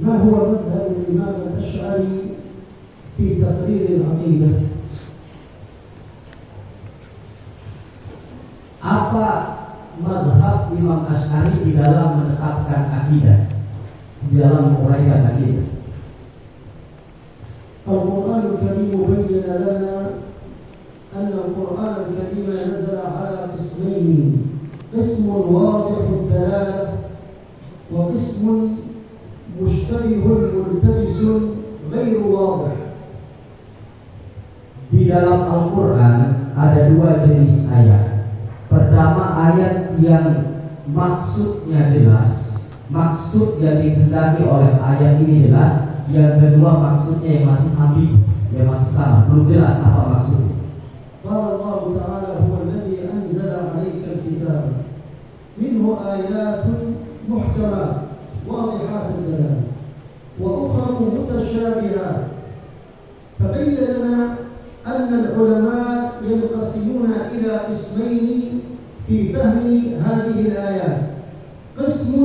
ما هو مذهب الإمام الأشعري في تقرير العقيدة؟ Apa mazhab Imam Asy'ari di dalam menetapkan akidah, di dalam menguraikan akidah? القرآن الكريم بين لنا أن القرآن الكريم نزل على قسمين، قسم واضح الدلالة وقسم مشتبه ملتبس غير واضح. Di dalam Al-Quran ada dua jenis ayat. Pertama, ayat yang maksudnya jelas, maksud yang dikehendaki oleh ayat ini jelas. Yang kedua, maksudnya yang masih ambigu, yang masih sama, belum jelas apa maksudnya. قال الله تعالى هو الذي أنزل عليك الكتاب منه آيات محكمات واضحات الدلالة وأخر متشابهات. فبين لنا أن العلماء ينقسمون إلى قسمين في فهم هذه الآيات. قسم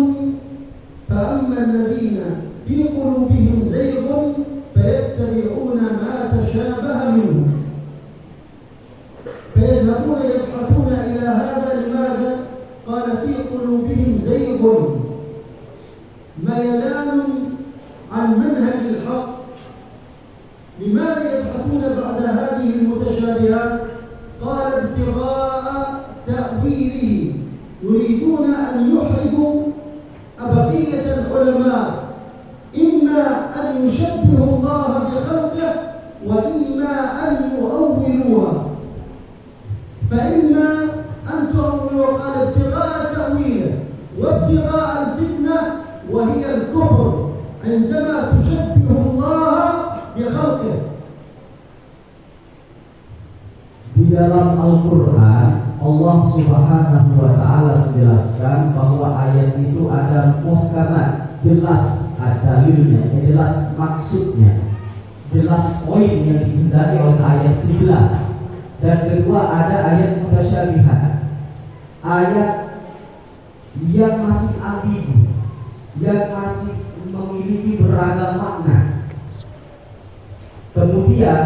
فأما الذين في قلوبهم زيغ فيتبعون ما تشابه منه فيذهبون يبحثون إلى هذا. لماذا؟ قال في قلوبهم زيغ، ميلان عن منهج الحق. لماذا يبحثون بعد هذه المتشابهات؟ قال ابتغاء تأويله، يريدون أن يحرجوا بقية العلماء، إما أن يشبهوا الله بخلقه وإما أن يؤولوها. فإما أن تؤولوا، قال ابتغاء تأويله وابتغاء الفتنة وهي الكفر عندما تشبه الله بخلقه. Di dalam Al-Quran, Allah Subhanahu wa Ta'ala menjelaskan bahwa ayat itu ada muhkamat, jelas dalilnya, jelas maksudnya, jelas poin yang dihindari oleh ayat itu jelas. Dan kedua, ada ayat mutasyabihat, ayat yang masih ambigu, yang masih memiliki beragam makna. Kemudian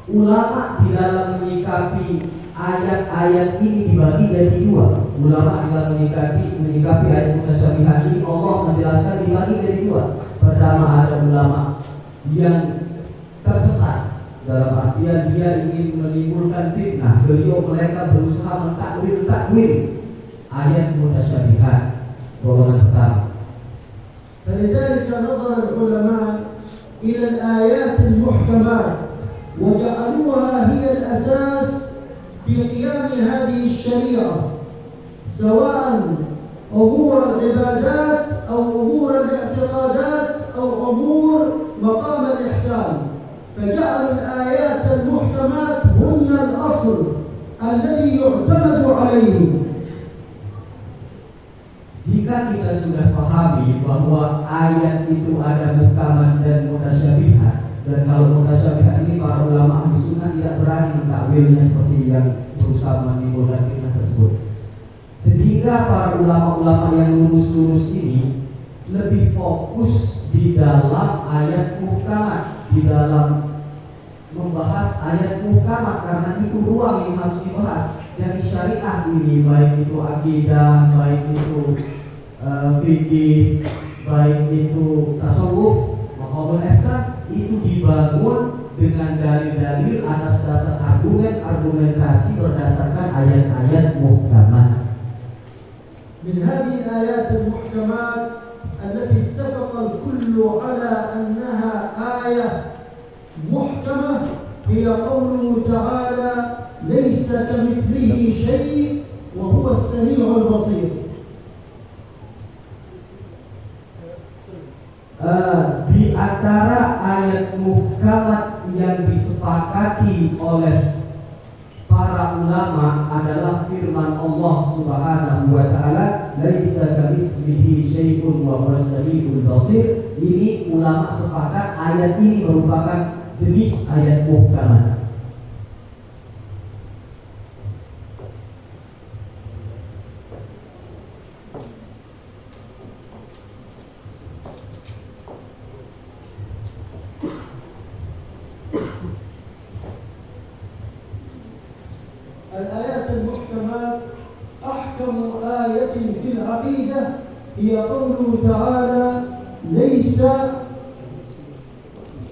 ulama di dalam menyikapi ayat-ayat ini dibagi jadi dua. Ulama di dalam menyikapi ayat mutasyabihat ini, Allah menjelaskan dibagi jadi dua. Pertama, ada ulama yang tersesat, dalam artian dia ingin menimbulkan fitnah. Mereka berusaha mentakwil ayat mutasyabihat, golongan pertama. فلذلك نظر العلماء إلى الآيات المحكمات وجعلوها هي الأساس في قيام هذه الشريعة، سواء أمور العبادات أو أمور الاعتقادات أو أمور مقام الإحسان. فجعلوا الآيات المحكمات هن الأصل الذي يعتمد عليه. Jika kita sudah pahami bahwa ayat itu ada muhkamat dan mutasyabihat, dan kalau mutasyabihat ini para ulama ahli sunnah tidak berani mentakwilnya seperti yang berusaha menimbulkan fitnah tersebut, sehingga para ulama-ulama yang lurus-lurus ini lebih fokus di dalam ayat muhkamat, di dalam membahas ayat muhkamat, karena itu ruang yang harus dibahas. Jadi syariah ini, baik itu akidah, baik itu fikih, baik itu tasawuf, maqamul ihsan, itu dibangun dengan dalil-dalil atas dasar argumentasi berdasarkan ayat-ayat muhkamat. من هذه الآيات المحكمات التي اتفق الكل على أنها آية محكمة هي قوله تعالى ليس كمثله شيء وهو السميع البصير. Di antara ayat muhkamat yang disepakati oleh para ulama adalah firman Allah Subhanahu wa Ta'ala, laisa kamitslihi syai'un wa huwas samiul basir. Ini ulama sepakat ayat ini merupakan jenis ayat muhkamat. هي قوله تعالى ليس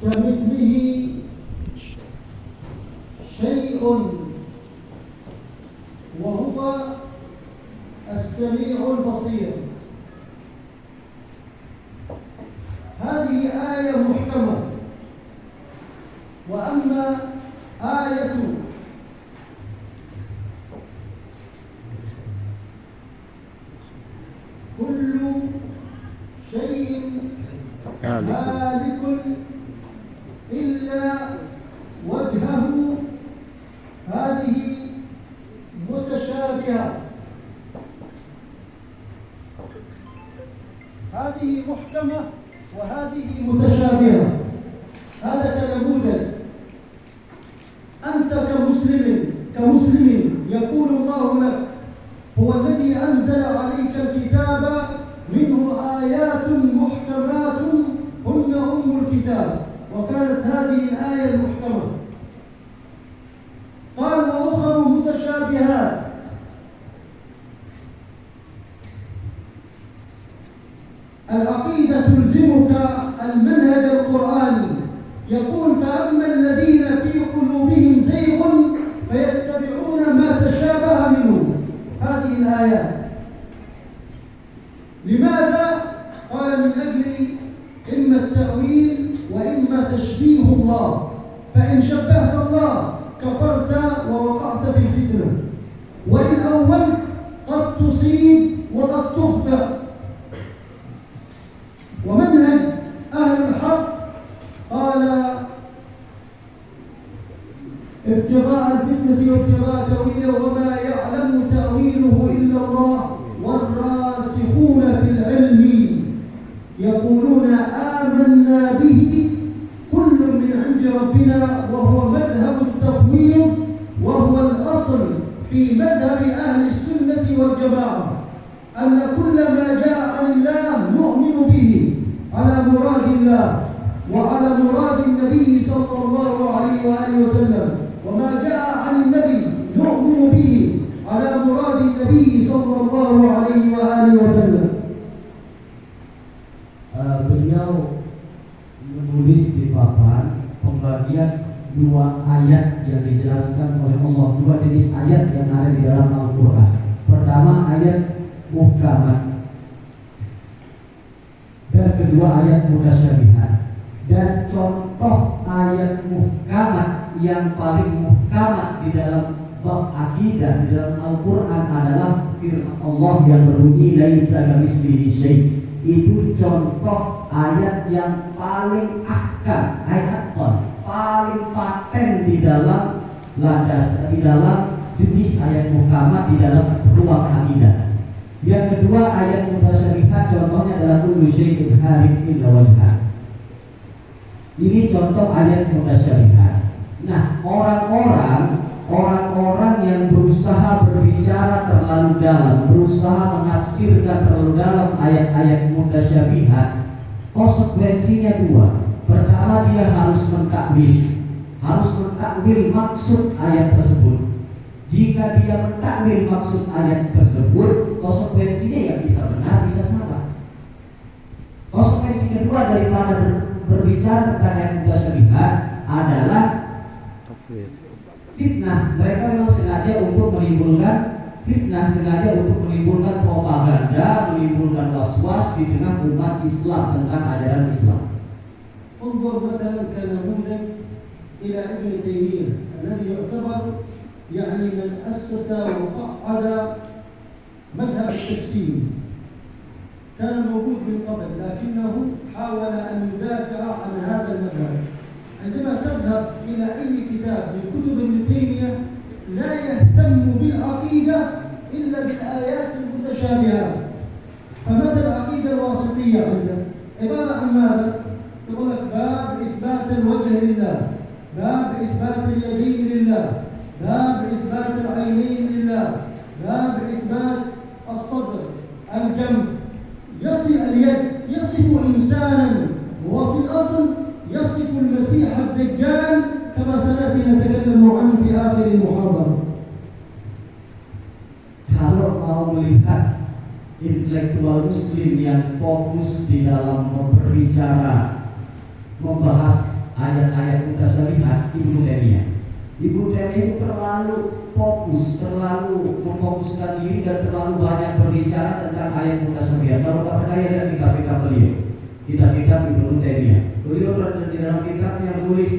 كمثله شيء وهو السميع البصير. هذه آية محكمة. وأما آية كل شيء هالك إلا وجهه، هذه متشابهة. هذه محكمة وهذه متشابهة. هذا كنموذج. أنت كمسلم يقول الله لك هو الذي أنزل عليك الكتاب منه آيات محكمات هن أم الكتاب، وكانت هذه الآية المحكمة. قال وأخر متشابهات. العقيدة تلزمك المنهج القرآني. يقول فأما الذين في قلوبهم زيغ فيتبعون ما تشابه منه. هذه الآيات لماذا؟ قال من أجل إما التأويل وإما تشبيه الله، فإن شبهت الله كفرت ووقعت في الفتنة، وإن أولت قد تصيب وقد تخطئ. ومنهج أهل الحق قال ابتغاء الفتنة وابتغاء تأويله وما يعلم تأويله إلا الله والراسخون في العلم يقولون آمنا به كل من عند ربنا، وهو مذهب التفويض، وهو الأصل في مذهب أهل السنة والجماعة، أن كل ما جاء عن الله نؤمن به على مراد الله وعلى مراد النبي صلى الله عليه وآله وسلم، وما جاء عن النبي نؤمن به على مراد النبي صلى الله عليه وآله وسلم. Beliau menulis di papan pembagian dua ayat yang dijelaskan oleh Allah, dua jenis ayat yang ada di dalam Al-Quran. Pertama ayat muhkamat dan kedua ayat mutasyabihat. Dan contoh ayat muhkamat yang paling muhkamat di dalam bab akidah di dalam Al-Quran adalah firman Allah yang berbunyi laisa kamitslihi syai'. Itu contoh ayat yang paling ahkam, ayat paling paten di dalam landas, di dalam jenis ayat muhkamat di dalam ruang akidah. Yang kedua ayat mutasyabihat, contohnya adalah kullu syai'in halik illa wajhah. Ini contoh ayat mutasyabihat. Nah, orang-orang yang berusaha berbicara terlalu dalam, berusaha menafsirkan terlalu dalam ayat-ayat mutasyabihat, konsekuensinya dua. Pertama, dia harus mentakwil maksud ayat tersebut. Jika dia mentakwil maksud ayat tersebut, konsekuensinya ya bisa benar, bisa salah. Konsekuensi kedua daripada berbicara tentang ayat mutasyabihat adalah fitnah. Mereka memang sengaja untuk menimbulkan fitnah, sengaja untuk menimbulkan propaganda, menimbulkan was-was di tengah umat Islam tentang ajaran Islam. انظر مثلا كنموذج إلى ابن تيمية الذي يعتبر يعني من أسس وقعد مذهب التجسيم. كان موجود من قبل لكنه حاول أن يدافع عن هذا المذهب. عندما تذهب إلى أي كتاب من كتب ابن تيمية لا يهتم بالعقيدة إلا بالآيات المتشابهة. فمثل العقيدة الواسطية عنده عبارة عن ماذا؟ يقول لك باب إثبات الوجه لله، باب إثبات اليدين لله، باب إثبات العينين لله، باب إثبات الصدر، الجنب، يصف اليد، يصف إنسانا وهو في الأصل يصف المسيح الدجال كما سنأتي نتكلم عنه في آخر المحاضرة. Kalau mau melihat intelektual Muslim yang fokus di dalam berbicara, membahas ayat-ayat mutasyabihat, Ibnu Taimiyah. Ibnu Taimiyah itu terlalu fokus, terlalu memfokuskan diri dan terlalu banyak berbicara tentang ayat mutasyabihat. Kalau nggak percaya lihat kitab-kitab beliau, kitab-kitab Ibnu Taimiyah. Beliau di dalam kitabnya menulis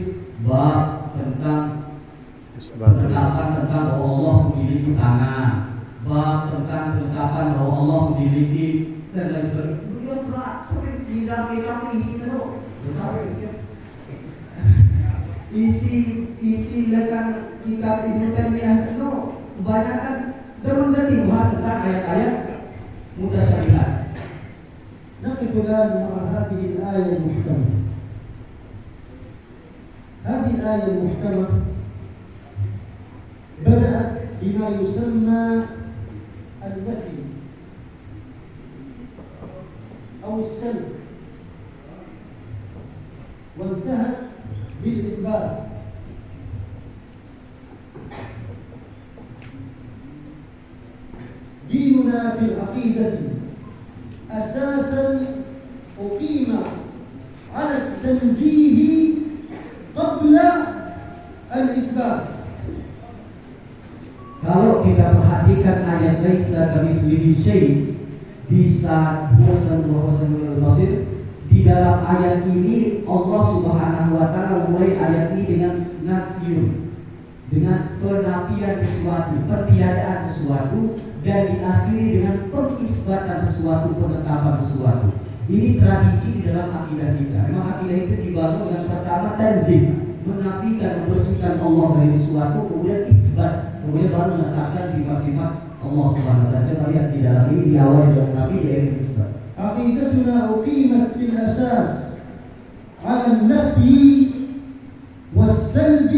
bab tentang penetapan tentang bahwa Allah memiliki tangan, bab tentang penetapan bahwa Allah memiliki dan lain sebagainya. Beliau telah sering di dalam kitab isinya loh, isi lekan kitab Ibnu Taimiyah itu kebanyakan terus dibahas tentang ayat-ayat mutasyabihat. نقف الآن مع هذه الآية المحكمة. هذه الآية المحكمة بدأت بما يسمى النفي أو السلب، وانتهت بالإثبات. ديننا في العقيدة أساسا أقيم على التنزيه قبل الإثبات. Kalau kita perhatikan ayat laisa kamitslihi syai' di saat Basir, di dalam ayat ini Allah Subhanahu wa taala mulai ayat ini dengan nafyun, dengan penafian sesuatu, pentiadaan sesuatu, dan diakhiri dengan pengisbatan sesuatu, penetapan sesuatu. Ini tradisi di dalam akidah kita. Memang akidah itu dibangun dengan pertama tanzih, menafikan, membersihkan Allah dari sesuatu, kemudian isbat, kemudian baru menetapkan sifat-sifat Allah Subhanahu wa taala. Kita lihat di dalam ini diawali dengan nabi, di akhir isbat. عقيدتنا أقيمت في الأساس على النفي والسلب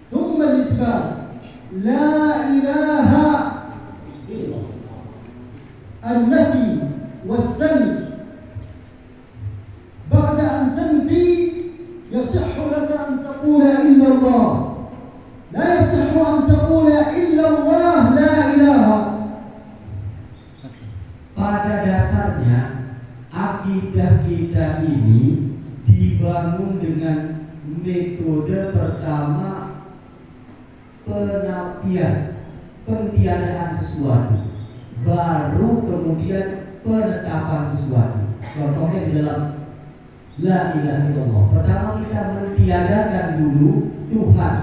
ثم الإثبات. لا إله النفي والسلب. بعد أن تنفي يصح لك أن تقول إلا الله، لا يصح أن تقول إلا الله لا إله. Pada dasarnya akidah kita ini dibangun dengan metode pertama penafian, pentiadaan sesuatu, baru kemudian penetapan sesuatu. Contohnya di dalam la ilaha illallah, pertama kita mentiadakan dulu Tuhan,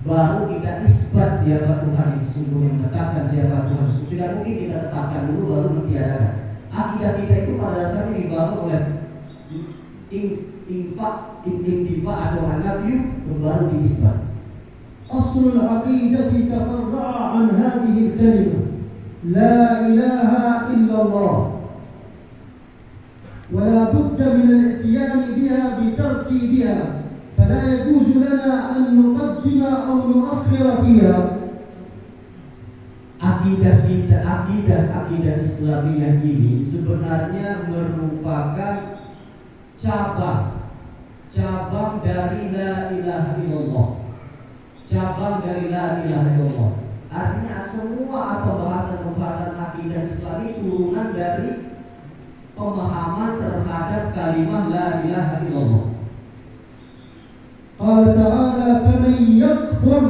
baru kita isbat siapa Tuhan yang sesungguhnya, menetapkan siapa Tuhan sesungguhnya. Tidak mungkin kita tetapkan dulu baru mentiadakan. Akidah kita itu pada dasarnya dibangun oleh intifa atau an-nafyu, baru diisbat. أصل العقيدة تفرع عن هذه الكلمة لا إله إلا الله، ولا بد من الاتيان بها بترتيبها، فلا يجوز لنا أن نقدم أو نؤخر فيها. Akidah Islamiyah ini sebenarnya merupakan cabang dari la ilaha illallah. Cabang dari la ilaha illallah. Artinya semua pembahasan akidah Islam ini turunan dari pemahaman terhadap kalimat la ilaha illallah. قال تعالى فمن يكفر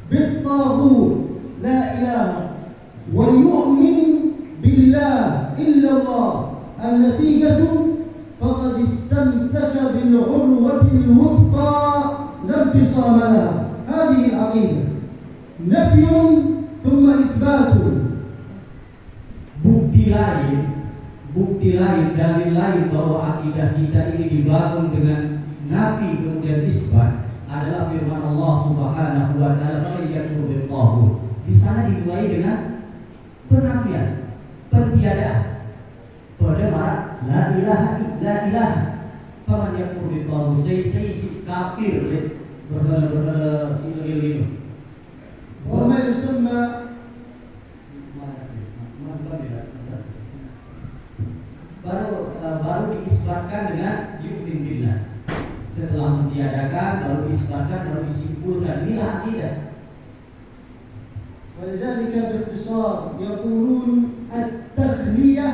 بالطاغوت لا إله ويؤمن بالله إلا الله النتيجة فقد استمسك بالعروة الوثقى لا انفصام لها. هذه العقيدة نفي ثم إثبات. Bukti lain, dalil lain bahwa akidah kita ini dibangun dengan nafi kemudian isbat adalah firman Allah Subhanahu wa taala, "Faman yakfur bil-taghut." Di sana dimulai dengan penafian, pentiadaan. Pada marah la ilaha illa ilah. Faman yakfur bil-taghut, saya kafir berhala itu. وما يسمى baru diisbatkan dengan yu'min billah. Setelah mentiadakan baru diisbatkan, baru disimpulkan. Inilah akidah. ولذلك باختصار يقولون التخلية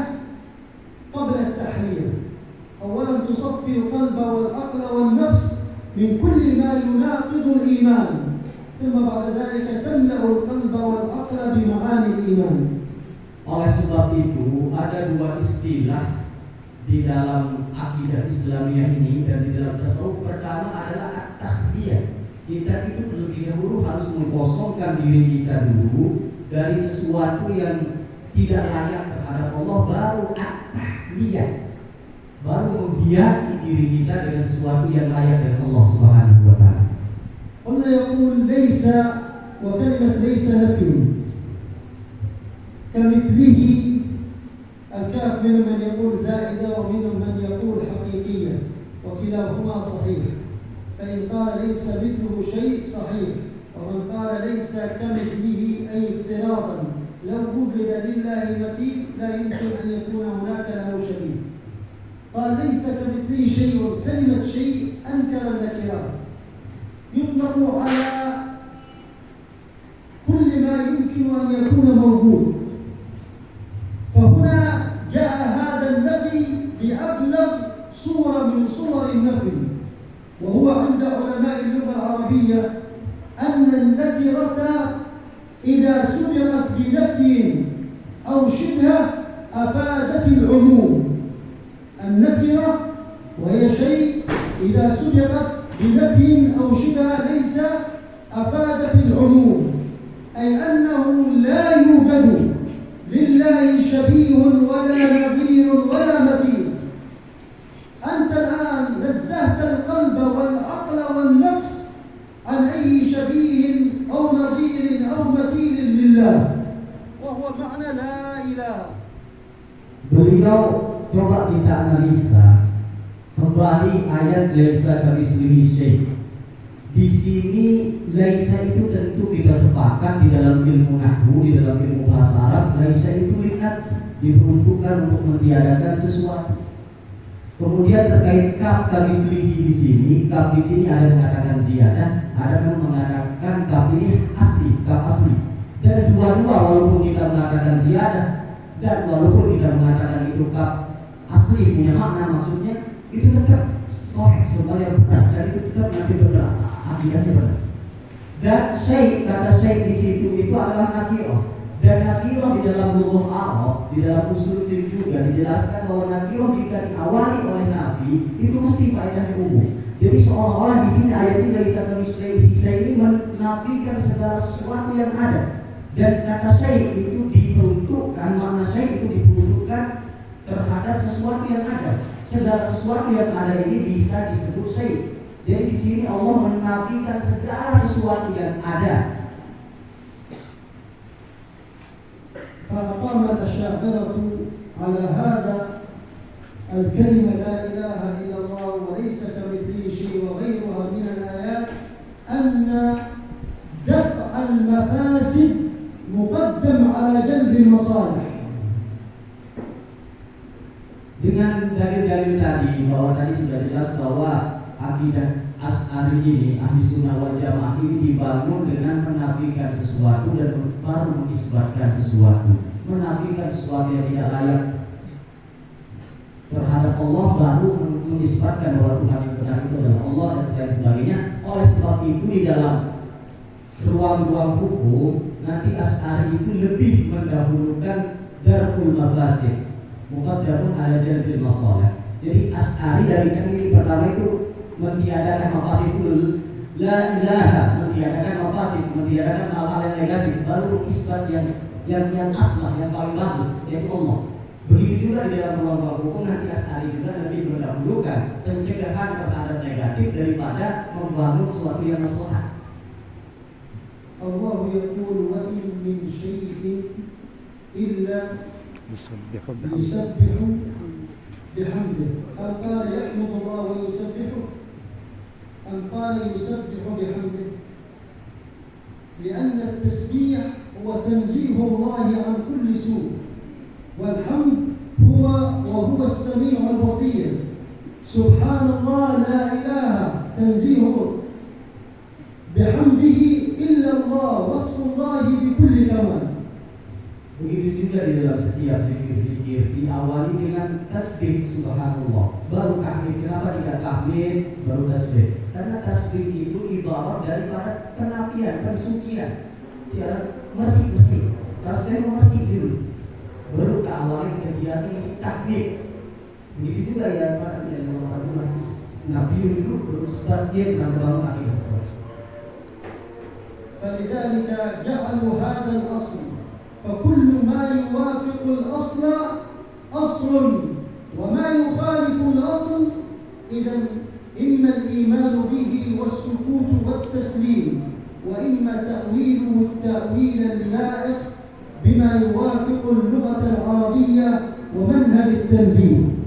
قبل التحلية. أولا تصفي القلب والعقل والنفس من كل ما يناقض الإيمان، ثم بعد ذلك تملأ القلب والعقل بمعاني الإيمان. Oleh sebab itu ada dua istilah di dalam akidah Islamiyah ini dan di dalam tasawuf. Pertama adalah at-takhliyah. Kita itu terlebih dahulu harus mengkosongkan diri kita dulu dari sesuatu yang tidak layak terhadap Allah, baru at-tahliyah, baru menghiasi diri kita dengan sesuatu yang layak dari Allah Subhanahu wa taala. قلنا يقول ليس، وكلمة ليس نفي، كمثله الكاف منهم من يقول زائدة ومنهم من يقول حقيقية، وكلاهما صحيح. فإن قال ليس مثله شيء صحيح، ومن قال ليس كمثله أي افتراضا لو وجد لله مثيل لا يمكن أن يكون هناك له شبيه. قال ليس كمثله شيء، كلمة شيء أنكر النكرات، يطلق على كل ما يمكن أن يكون موجود. فهنا جاء هذا النفي بأبلغ صورة من صور النفي، وهو عند علماء اللغة العربية أن النكرة إذا سبقت بنفي أو شبه أفادت العموم. النكرة وهي شيء إذا سبقت بنفي أو شبه ليس أفادت العموم، أي أنه لا يوجد لله شبيه ولا نظير ولا مثيل. أنت الآن نزهت القلب والعقل والنفس عن أي شبيه أو نظير أو مثيل لله، وهو معنى لا إله. Beliau coba kita analisa kembali ayat laisa kamitslihi syai'. Di sini laisa itu tentu kita sepakat di dalam ilmu nahwu, di dalam ilmu bahasa Arab, laisa itu linnas, diperuntukkan untuk mentiadakan sesuatu. Kemudian terkait kaf kamitslihi di sini, kaf di sini ada mengatakan ziyadah, ada yang mengatakan kaf ini asli, kaf asli. Dan dua-dua walaupun kita mengatakan ziyadah dan walaupun kita mengatakan itu kaf asli punya makna, maksudnya itu tetap sahih, semuanya benar, dan itu tetap nanti benar, akidahnya benar. Dan syai', kata syai' di situ itu adalah nakirah. Dan nakirah di dalam lughah Arab, di dalam usul fiqh juga dijelaskan bahwa nakirah jika diawali oleh nafi itu mesti faedahnya umum. Jadi seolah-olah di sini ayat ini laisa kamitslihi syai' ini menafikan segala sesuatu yang ada. Dan kata syai' itu diperuntukkan, makna syai' itu diperuntukkan terhadap sesuatu yang ada. Segala sesuatu yang ada ini bisa disebut syai'. Jadi di sini Allah menafikan segala sesuatu yang ada. فأقامت الشاعرة على هذا الكلمة لا إله إلا الله وليس كمثله شيء وغيرها من الآيات أن دفع المفاسد مقدم على جلب المصالح. Dengan dalil-dalil tadi, bahwa tadi sudah jelas bahwa akidah Asy'ari ini, ahli sunnah wal jamaah ini dibangun dengan menafikan sesuatu dan baru mengisbatkan sesuatu. Menafikan sesuatu yang tidak layak terhadap Allah, baru mengisbatkan bahwa Tuhan yang benar itu adalah Allah dan sebagainya. Oleh sebab itu di dalam ruang-ruang hukum nanti Asy'ari itu lebih mendahulukan darul mafasid muqaddamun ala jalbil masalih. Jadi Asy'ari dari kan ini pertama itu mentiadakan mafasid dulu, la ilaha, mentiadakan mafasid, mentiadakan hal-hal yang negatif, baru isbat yang aslah, yang paling bagus, yaitu Allah. Begitu juga di dalam ruang hukum nanti Asy'ari juga lebih mendahulukan pencegahan terhadap negatif daripada membangun sesuatu yang maslahat. Allah yaqul wa in min syai'in illa yusabbihu bihamdihi. Hal qala yahmadu Allah wa yusabbihu أم قال يسبح بحمده؟ لأن التسبيح هو تنزيه الله عن كل سوء، والحمد وهو السميع البصير. سبحان الله لا إله تنزيهه، بحمده إلا الله وصف الله بكل كمال. Begitu juga di dalam setiap zikir-zikir diawali dengan tasbih subhanallah, baru tahmid. Kenapa tidak tahmid baru tasbih? Karena tasbih itu ibarat daripada penapian, pensucian. Secara bersih-bersih, tasbih bersih dulu, baru awalnya kita hiasi isi tahmid. Begitu juga ya para ulama Nabi dulu baru sebagian dan bangun akidah sholat. فلذلك جعلوا هذا الأصل، فكل ما يوافق الأصل أصل وما يخالف الأصل إذا إما الإيمان به والسكوت والتسليم، وإما تأويله التأويل اللائق بما يوافق اللغة العربية ومنهج التنزيل.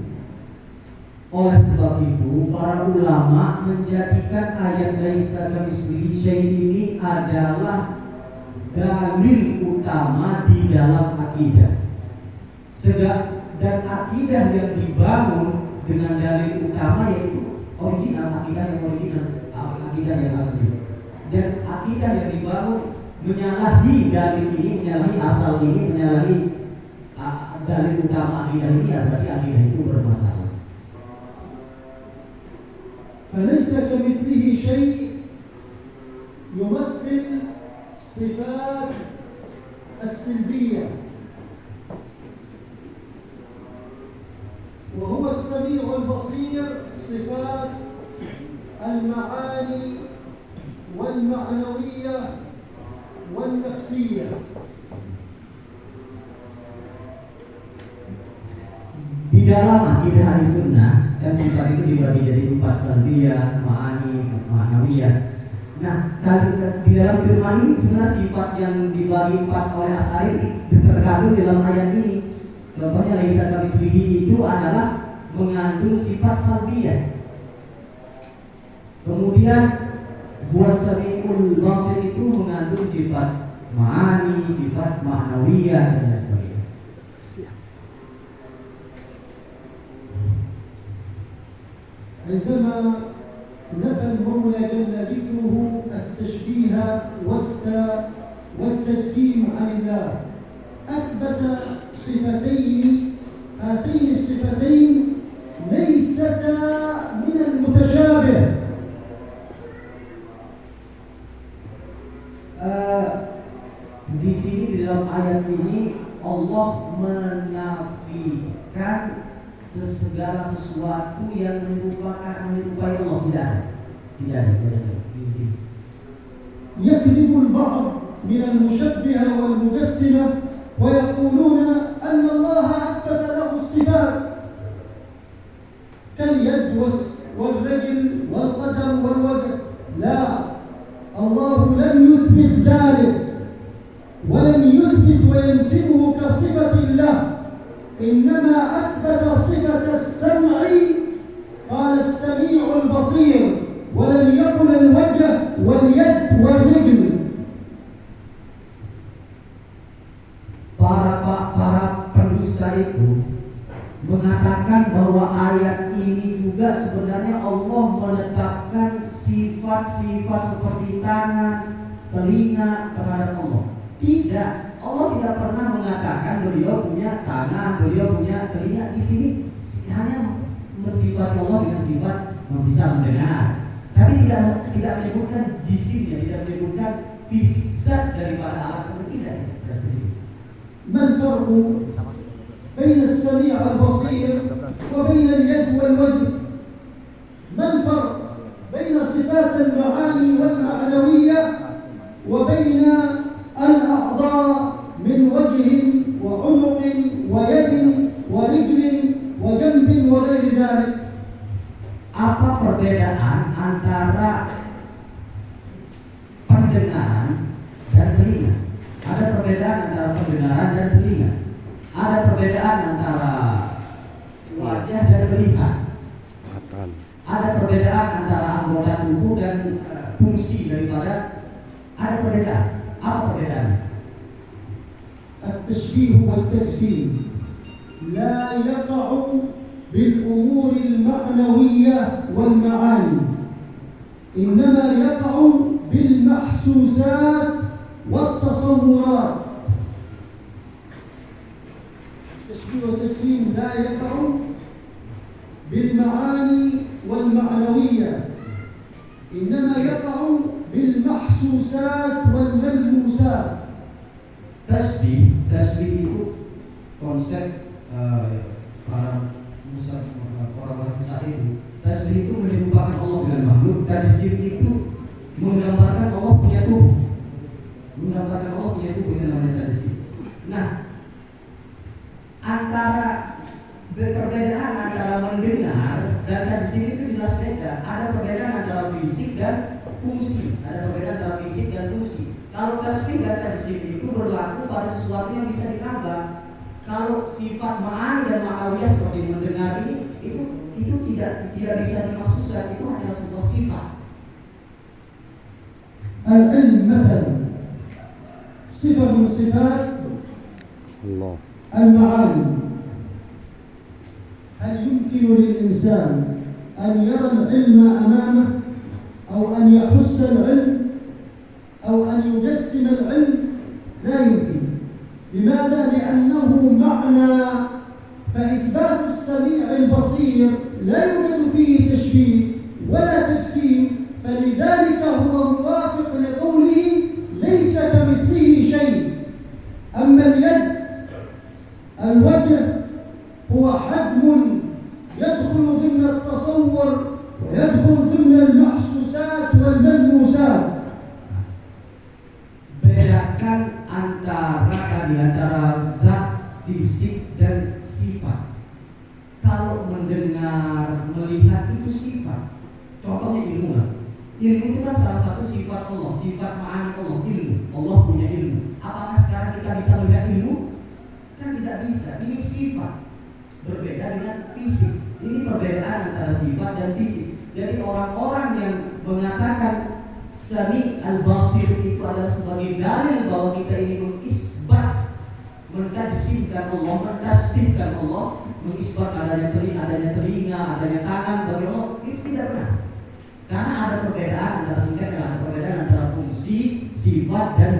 Oleh sebab itu, para ulama menjadikan ayat laisa kamitslihi syai' ini adalah dalil utama di dalam akidah. Dan akidah yang dibangun dengan dalil utama yaitu original, akidah yang original, akidah yang asli. Dan akidah yang dibangun menyalahi dalil ini, menyalahi asal ini, menyalahi dalil utama akidah ini, ya berarti akidah itu bermasalah. فليس كمثله شيء يمثل صفات السلبية، وهو السميع البصير صفات المعاني والمعنوية والنفسية. Di dalam akidah Ahlussunnah kan sifat itu dibagi jadi 4, salbiyah, ma'ani, ma'nawiyah. Nah, di dalam firman ini sebenarnya sifat yang dibagi 4 oleh Asy'ari terkandung dalam ayat ini. Contohnya laisa kamitslihi itu adalah mengandung sifat salbiyah. Kemudian huwas-sami'ul basir itu mengandung sifat ma'ani, sifat ma'nawiyah dan sebagainya. عندما نفى المولى جل ذكره التشبيه والتجسيم عن الله، أثبت صفتين، هاتين الصفتين ليستا من المتشابه. Di sini di dalam ayat ini Allah menafikan segala sesuatu yang menyerupai Allah. Tidak ada. يكذب البعض من المشبهة والمجسمة ويقولون أن الله أثبت له الصفات كاليد والرجل والقدم والوجه. لا، الله لم يثبت ذلك ولم يثبت وينسبه كصفة الله، إنما أثبت صفة السمع، قال السميع البصير، ولم يقل الوجه واليد والرجل. Para pendusta itu mengatakan bahwa ayat ini juga sebenarnya Allah menetapkan sifat-sifat seperti tangan, telinga kepada Allah. Tidak, Allah tidak pernah mengatakan beliau punya tangan, beliau punya telinga. Di sini hanya mensifati Allah dengan sifat bisa mendengar, tapi tidak menyebutkan jisimnya, tidak menyebutkan fisik zat daripada alat tidak. ما الفرق بين السميع البصير وبين اليد والوجه؟ ما الفرق بين صفات المعاني والمعنوية وبين الأعضاء من وجه وعنق ويد ورجل وجنب وغير ذلك؟ Apa perbedaan antara pendengaran dan telinga? Ada perbedaan antara pendengaran dan telinga. Ada perbedaan antara wajah dan melihat. Ada perbedaan antara anggota tubuh dan fungsi daripada. Ada perbedaan. Apa perbedaan? التشبيه والتجسيم لا يقع بالأمور المعنوية والمعاني، إنما يقع بالمحسوسات والتصورات. التجسيم لا يقع بالمعاني والمعنوية، إنما يقع بالمحسوسات والملموسات. Tasbih itu konsep para orang saat itu. Tasbih itu menyerupakan Allah dengan makhluk. Tajsim itu menggambarkan Allah punya tubuh. Menggambarkan Allah punya tubuh, itu namanya tajsim. Nah, perbedaan antara mendengar dan tajsim itu jelas beda. Ada perbedaan antara fisik dan fungsi. Kalau tasbih dan tajsim itu berlaku pada sesuatu yang bisa diraba. Kalau sifat ma'ani dan ma'awiyah seperti mendengar ini itu tidak bisa dimaksudkan, itu hanya sebuah sifat. Al-ilm مثلا صفة من صفات المعاني. هل يمكن للإنسان أن يرى العلم أمامه أو أن يحس العلم أو أن يجسم العلم؟ لا يمكن. لماذا؟ لأنه معنى، فإثبات السميع البصير لا يوجد فيه تشبيه ولا تجسيم، فلذلك هو موافق لقوله ليس كمثله شيء. أما اليد، الوجه هو حجم يدخل ضمن التصور ويدخل ضمن المحسوسات والملموسات. Bedakan antara zat, fisik dan sifat. Kalau mendengar, melihat itu sifat. Contohnya ilmu lah. Ilmu itu kan salah satu sifat Allah, sifat ma'ani Allah, ilmu. Allah punya ilmu. Apakah sekarang kita bisa melihat ilmu? Kan tidak bisa. Ini sifat. Berbeda dengan fisik. Ini perbedaan antara sifat dan fisik. Jadi orang-orang yang mengatakan Sami al-Basir itu adalah sebagai dalil bahwa kita ini mengisbat, mentajsimkan Allah, mentasbihkan Allah, mengisbat adanya telinga, adanya tangan bagi Allah, itu tidak benar. Karena ada perbedaan antara fungsi, sifat dan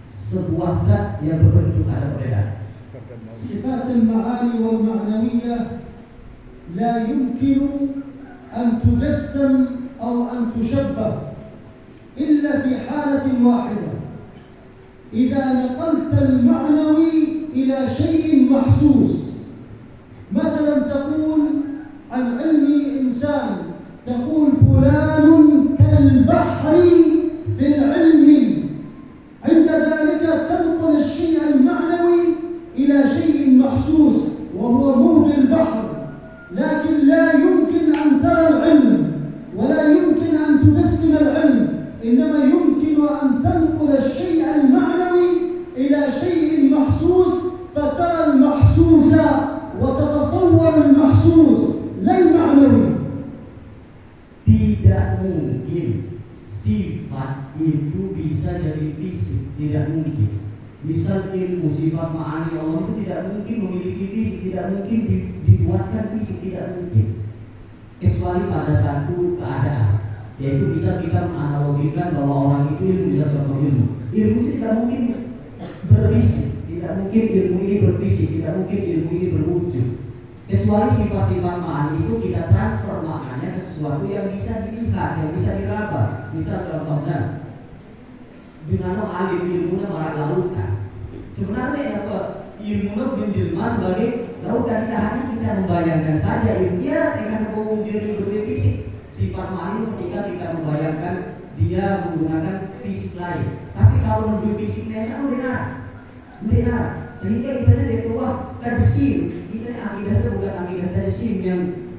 sebuah zat yang berbentuk, ada perbedaan. صفات المعاني والمعنوية لا يمكن أن تجسم أو أن تشبه إلا في حالة واحدة، إذا نقلت المعنوي إلى شيء محسوس. مثلا تقول عن علم إنسان، تقول فلان كالبحر في العلم، عند ذلك تنقل الشيء المعنوي إلى شيء محسوس وهو موج البحر، لكن لا يمكن أن ترى العلم ولا يمكن أن تجسم العلم، إنما يمكن أن تنقل الشيء المعنوي إلى شيء محسوس فترى المحسوس وتتصور المحسوس لا المعنوي. Tidak mungkin sifat itu bisa jadi fisik, tidak mungkin. Misal ilmu sifat ma'ani Allah itu tidak mungkin memiliki fisik, tidak mungkin dibuatkan fisik, tidak mungkin. Kecuali pada satu keadaan, yaitu bisa kita menganalogikan bahwa orang itu ilmu, bisa contoh ilmu. Ilmu itu tidak mungkin berfisik, tidak mungkin ilmu ini berfisik, tidak mungkin ilmu ini berwujud. Kecuali sifat-sifat ma'ani itu kita transfer maknanya ke sesuatu yang bisa dilihat, yang bisa diraba. Misal contohnya, dengan alim ilmunya marah lautan. Sebenarnya apa? Ilmunya menjelma sebagai lautan, tidak hanya kita membayangkan saja ilmunya dengan menjadi fisik. Sifat ma'ani ketika kita membayangkan dia menggunakan fisik lain. Tapi kalau menurut fisiknya sama benar. Sehingga kita dia keluar tajsim. Kita akidahnya bukan akidah tajsim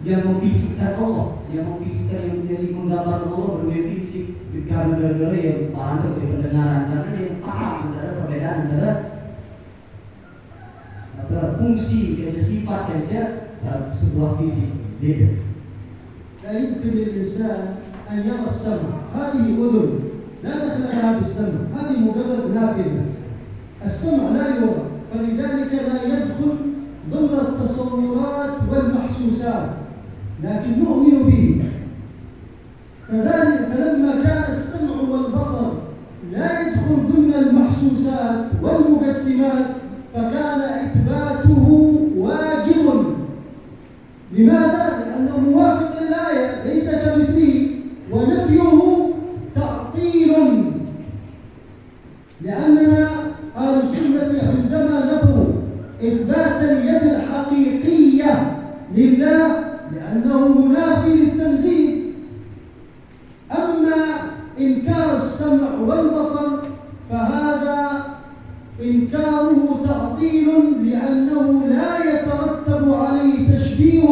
yang memfisikkan Allah, yang memfisikkan, yang menggambarkan Allah berwujud fisik. Karena gara-gara yang pandang dari pendengaran, karena dia paham antara perbedaan antara fungsi dan sifat dan sebuah fisik beda. لا يمكن للإنسان أن يرى السمع، هذه أذن لا دخل لها بالسمع، هذه مجرد نافذة. السمع لا يرى، فلذلك لا يدخل ضمن التصورات والمحسوسات، لكن نؤمن به. كذلك فلما كان السمع والبصر لا يدخل ضمن المحسوسات والمجسمات، فكان إثباته واجب لماذا؟ لأنه موافق للآية ليس كمثله، ونفيه تعطيل. لأننا أهل السنة عندما نفوا إثبات اليد الحقيقية لله لأنه منافي للتنزيه. أما إنكار السمع والبصر فهذا إنكاره تعطيل، لأنه لا يترتب عليه تشبيه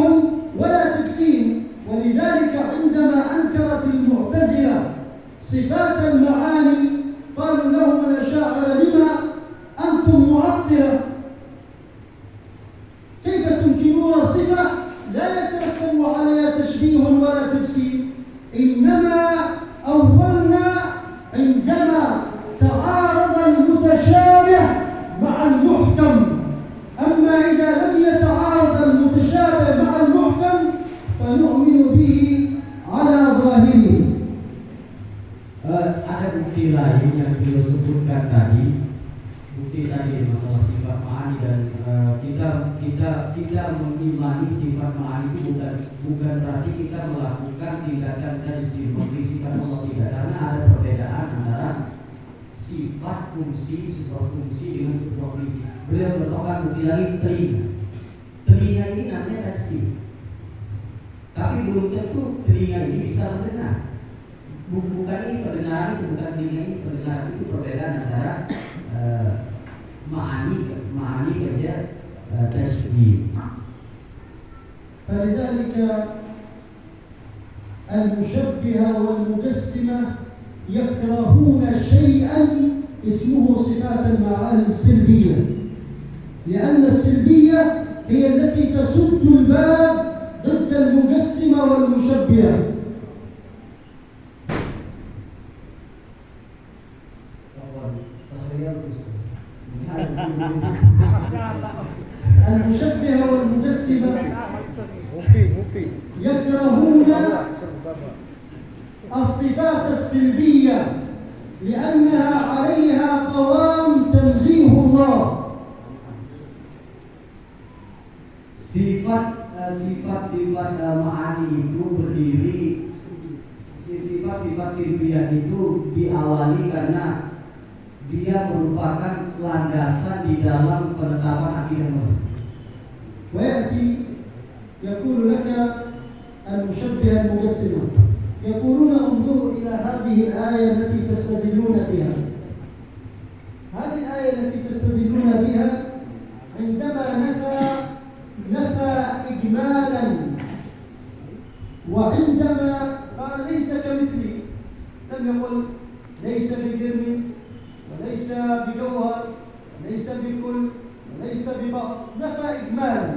ولا تجسيم. ولذلك عندما أنكرت المعتزلة صفات المعاني قالوا لهم الأشاعرة: لما أنتم معطلة؟ كيف تنكرون صفة لا يترتب عليها تشبيه ولا تجسيم؟ إنما أولنا عندما تعارض المتشابه مع المحكم. أما إذا لم يتعارض المتشابه مع المحكم فنؤمن به على ظاهره. Ada bukti lain yang beliau sebutkan tadi, bukti tadi masalah sifat ma'ani, dan kita mengimani sifat ma'ani itu bukan berarti kita melakukan tindakan tajsim sifat Allah, tidak, karena ada perbedaan antara sifat fungsi dengan sebuah fungsi. Beliau bertolak bukti lagi telinga ini namanya tajsim, tapi belum tentu telinga ini bisa mendengar. Bukan ini pendengaran, itu bukan telinga ini pendengaran, itu perbedaan antara ma'ani kerja tajsim. فلذلك المشبهة والمجسمة يكرهون شيئا اسمه صفات المعاني السلبية، لأن السلبية هي التي تسد الباب ضد المجسمة والمشبهة. المشبهة والمجسمة يكرهون الصفات السلبية لأنها عليها قوام تنزيه الله. Sifat ma'ani itu berdiri, sifat silbiah itu diawali karena dia merupakan landasan di dalam penetapan akidah. ويأتي يقول لك المشبه المجسمة يقولون: انظروا إلى هذه الآية التي تستدلون بها. هذه الآية التي تستدلون بها عندما نفى إجمالا، وعندما قال ليس كمثلي، لم يقل ليس بجرم وليس بجوهر وليس بكل وليس ببعض، نفى إجمالا.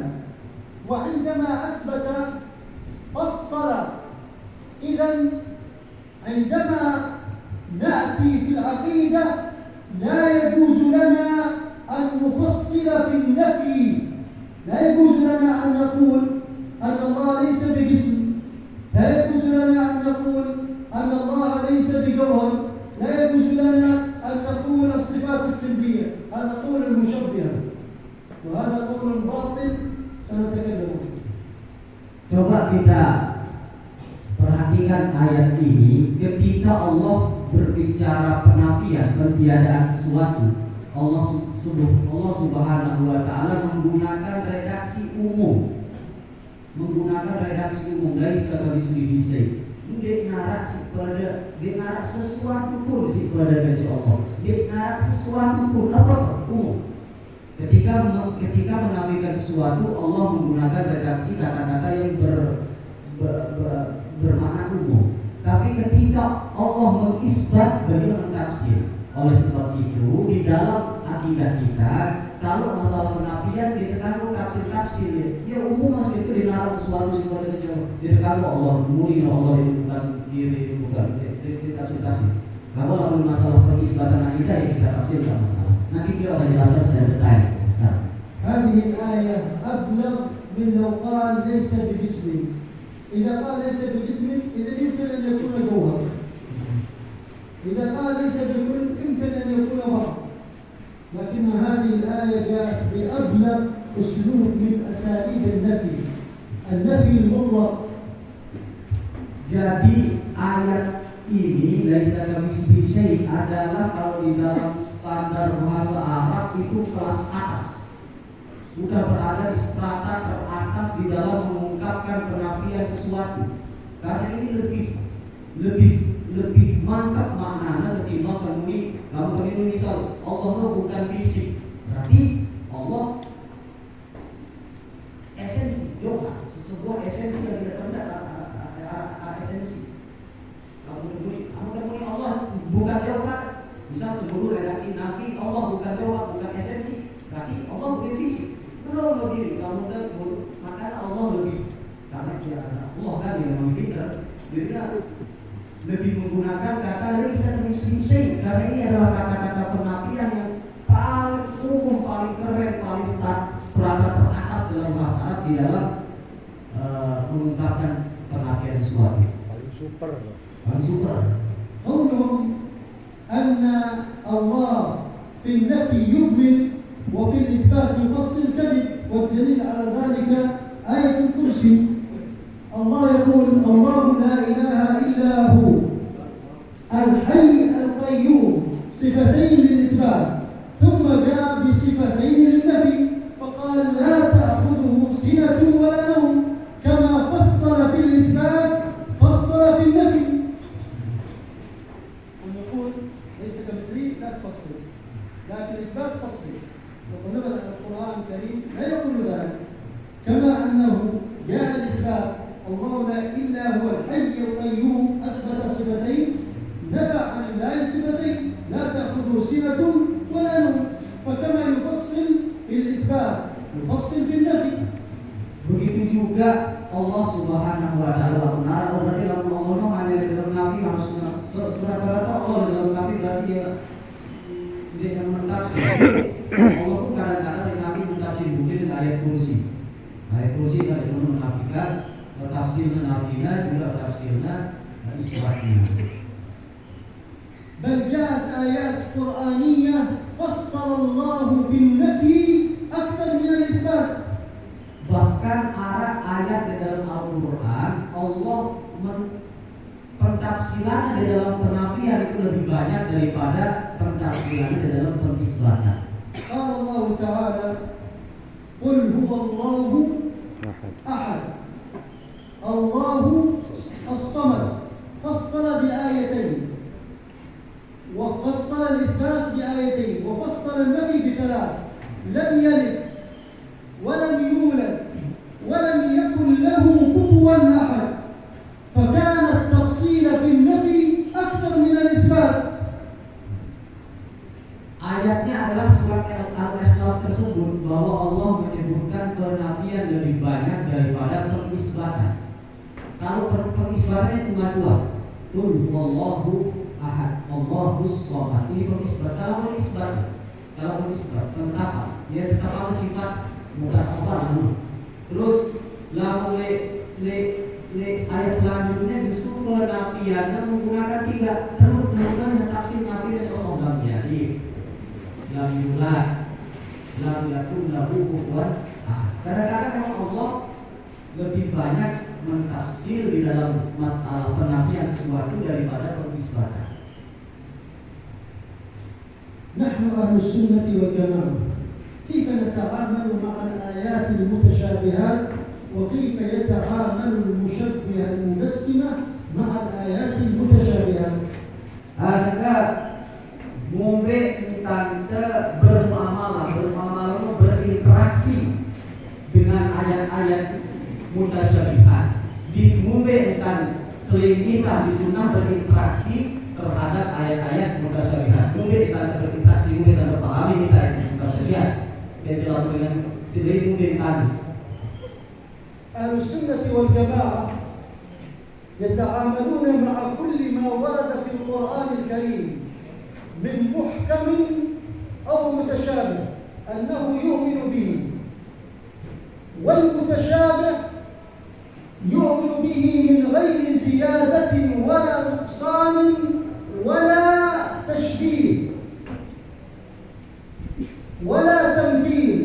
وعندما أثبت فصل. إذن عندما نأتي في العقيدة لا يجوز لنا أن نفصل في النفي، لا يجوز لنا أن نقول أن الله ليس بجسم، لا يجوز لنا أن نقول أن الله ليس بجوهر، لا يجوز لنا أن نقول الصفات السلبية. هذا قول المشبهة وهذا قول باطل سنتكلم فيه. Coba kita perhatikan ayat ini. Ketika Allah berbicara penafian, pentiadaan sesuatu, Allah Subhanahu wa ta'ala menggunakan redaksi umum. Laisa kamitslihi syai'. Dia ngarak sesuatu pun kepada Allah. Dia ngarak sesuatu pun apa umum. Ketika menafikan sesuatu, Allah menggunakan redaksi kata-kata yang bermakna umum. Tapi ketika Allah mengisbat, beliau mentafsir. Oleh sebab itu, di dalam akidah kita, kalau masalah penafian ditekan tafsir-tafsir, ya umum masih itu dinalar sesuatu kepada ditekan Allah, kemudian Allah itu bukan kiri, bukan ditafsir-tafsir. Kalau lalu masalah pengisbatan akidah, ya kita tafsir tidak masalah. Nanti dia akan jelaskan secara detail. Sekarang. هذه الآية أبلغ من لو قال ليس بجسم. إذا قال ليس بجسم إذا يمكن أن يكون جوهر. إذا قال ليس بكل يمكن أن يكون بعض. لكن هذه الآية جاءت بأبلغ أسلوب من أساليب النفي النفي المطلق. Jadi ayat ini laisa kamitslihi syai' adalah kalau di dalam standar bahasa Arab itu kelas atas. Sudah berada di strata teratas di dalam mengungkapkan penafian sesuatu. Karena ini lebih mantap maknanya ketimbang kamu misal Allah bukan fisik. Berarti Allah esensi, doa, sebuah esensi yang tidak terlihat esensi. Kamu temui Allah bukan doa. Misal dulu redaksi nafi Allah bukan doa, bukan esensi. Berarti Allah bukan fisik. Belum diri kamu maka Allah lebih karena dia Allah kan yang memikirkan dia lebih menggunakan kata laisa kamitslihi syai' karena ini adalah kata-kata penafian yang paling umum, paling keren, paling strata teratas dalam bahasa Arab di dalam mengungkapkan penafian sesuatu. Paling super. قولهم أن الله في النفي يجمل وفي الإثبات يفصل كذب، والدليل على ذلك آية الكرسي. الله يقول الله لا إله إلا هو الحي القيوم، صفتين للإثبات، ثم جاء بصفتين للنفي فقال لا تأخذه سنة ولا نوم، كما فصل في الإثبات فصل في النفي. ونقول ليس كمثله لا تفصل، لكن الإثبات فصل. وقلنا أن القرآن الكريم لا يقول ذلك، كما أنه جاء الإثبات الله لا إلا هو الحي القيوم أثبت صفتين، نفى عن الله صفتين لا تأخذه سنة ولا نوم، فكما يفصل في الإثبات يفصل في النفي. Begitu juga Allah Subhanahu wa taala benar. Berarti kalau Allah hanya di dalam nafi harusnya rata-rata Allah di dalam nafi berarti ya dia mentafsir. Allah pun kadang-kadang di nafi mentafsir mungkin ayat kursi. Ayat kursi ada yang menafikan tafsirnya nafinya juga tafsirnya isbatnya. بل جاءت آيات قرآنية فصل الله في النفي أكثر من الإثبات. Bahkan ayat di dalam Al-Quran Allah pentafsirannya di dalam penafian itu lebih banyak daripada pentafsirannya di dalam pengisbatan. قال الله تعالى قل هو الله أحد الله الصمد، فصل بآيتين، وفصل الإثبات بآيتين، وفصل النفي بثلاث، لم يلد ولم يولد ولم يكن له كفوا أحد، فكان التفصيل في النفي أكثر من الإثبات. Ayatnya adalah surat Al-Ikhlas tersebut bahwa Allah menyebutkan penafian lebih banyak daripada pengisbatan. Kalau pengisbatannya cuma dua, Qul huwallahu ahad, Allahus samad. Ini pengisbat. Kalau pengisbat penetapan, dia tetap sifat bukan apa. Terus lalu ayat selanjutnya justru penafiannya menggunakan tiga. Terus menggunakan tafsir nafi seorang lam yalid, lam yulad, lam yakun lahu kufuwan ahad. Kadang-kadang memang Allah lebih banyak mentafsir di dalam masalah penafian sesuatu daripada pengisbatan. نحن أهل السنة والجماعة كيف نتعامل مع الآيات المتشابهات وكيف يتعامل المشبه المجسمة مع الآيات المتشابهات؟ Harga ngombe tante bermuamalah berinteraksi dengan ayat-ayat mutasyabihat. Di ngombe entan selingkah di sunnah berinteraksi terhadap ayat-ayat mutasyabihat. Ngombe entan berinteraksi, ngombe entan pahami kita ayat mutasyabihat. Dan dalam dengan sedih ngombe entan. أهل السنة والجماعة يتعاملون مع كل ما ورد في القرآن الكريم من محكم أو متشابه أنه يؤمن به، والمتشابه يؤمن به من غير زيادة ولا نقصان ولا تشبيه ولا تمثيل.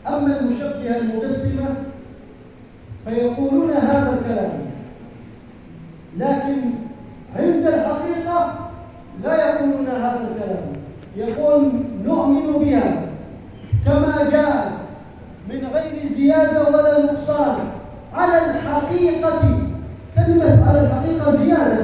أما المشبهة المجسمة فيقولون هذا الكلام، لكن عند الحقيقة لا يقولون هذا الكلام. يقول نؤمن بها كما جاءت من غير زيادة ولا نقصان على الحقيقة. كلمة على الحقيقة زيادة.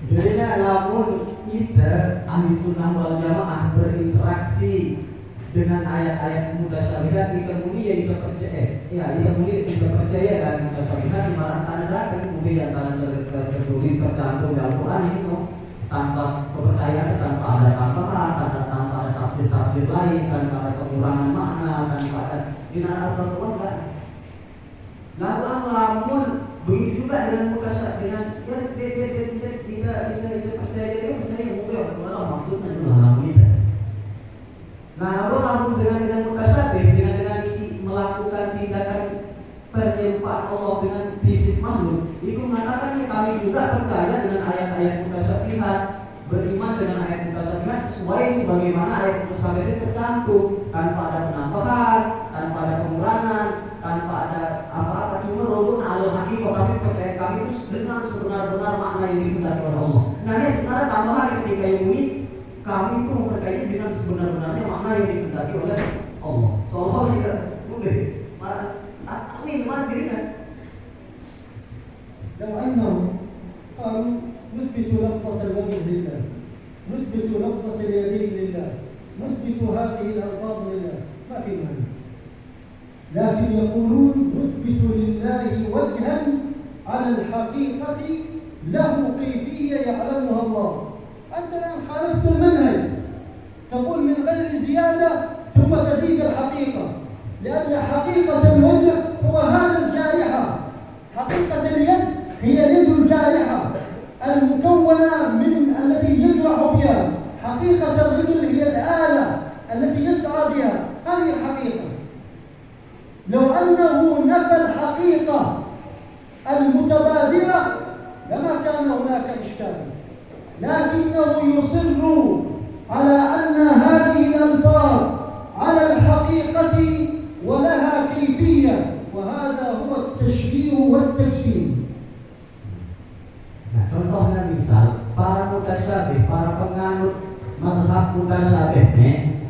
Jadi namun kita ahli sunnah wal jamaah berinteraksi dengan ayat-ayat mutasyabihat, kita kemudian kita percaya dan mutasyabihat dimana tanda kemudian tanda tertulis tercantum dalam Quran itu tanpa kepercayaan, tanpa ada tambahan, tanpa ada tafsir lain, tanpa ada pengurangan makna, tanpa ada dinara perbuatan. Namun begitu juga dengan mutasyabihat, dengan kita percaya mungkin Allah maksudnya itu namun kita. Nah, namun dengan mutasyabih, dengan isi melakukan tindakan penyembah Allah dengan fisik makhluk, itu mengatakan kami juga percaya dengan ayat-ayat mutasyabihat, beriman dengan ayat mutasyabihat sesuai sebagaimana ayat mutasyabihat itu tercantum, tanpa ada penambahan, tanpa ada pengurangan, tanpa ada apa-apa, cuma rukun al-haqiqah. Kami percaya kami itu dengan sebenar-benar makna yang dikehendaki oleh Allah. Nah, ini sebenarnya tambahan ketika ini kami itu mempercayai dengan sebenar-benarnya makna yang dikehendaki oleh Allah. Seolah-olah kita mungkin tapi mana dirinya? لو أنهم قالوا نثبت لفظة الوجه لله، نثبت لفظة اليدين لله، نثبت هذه الألفاظ لله، ما في معنى. لكن يقولون نثبت لله وجها على الحقيقة له كيفية يعلمها الله. أنت الآن خالفت المنهج، تقول من غير زيادة ثم تزيد الحقيقة، لأن حقيقة الوجه هو هذا الجارحة، حقيقة اليد هي اليد الجارحة المكونة من التي يجرح بها، حقيقة الرجل هي الآلة التي يسعى بها، هذه الحقيقة. لو أنه نفى الحقيقة المتبادرة لما كان هناك إشكال، لكنه يصر على أن هذه الألفاظ على الحقيقة ولها كيفية، وهذا هو التشبيه والتجسيم. Nah, contohnya misal para mutasyabih, para penganut mazhab mutasyabih,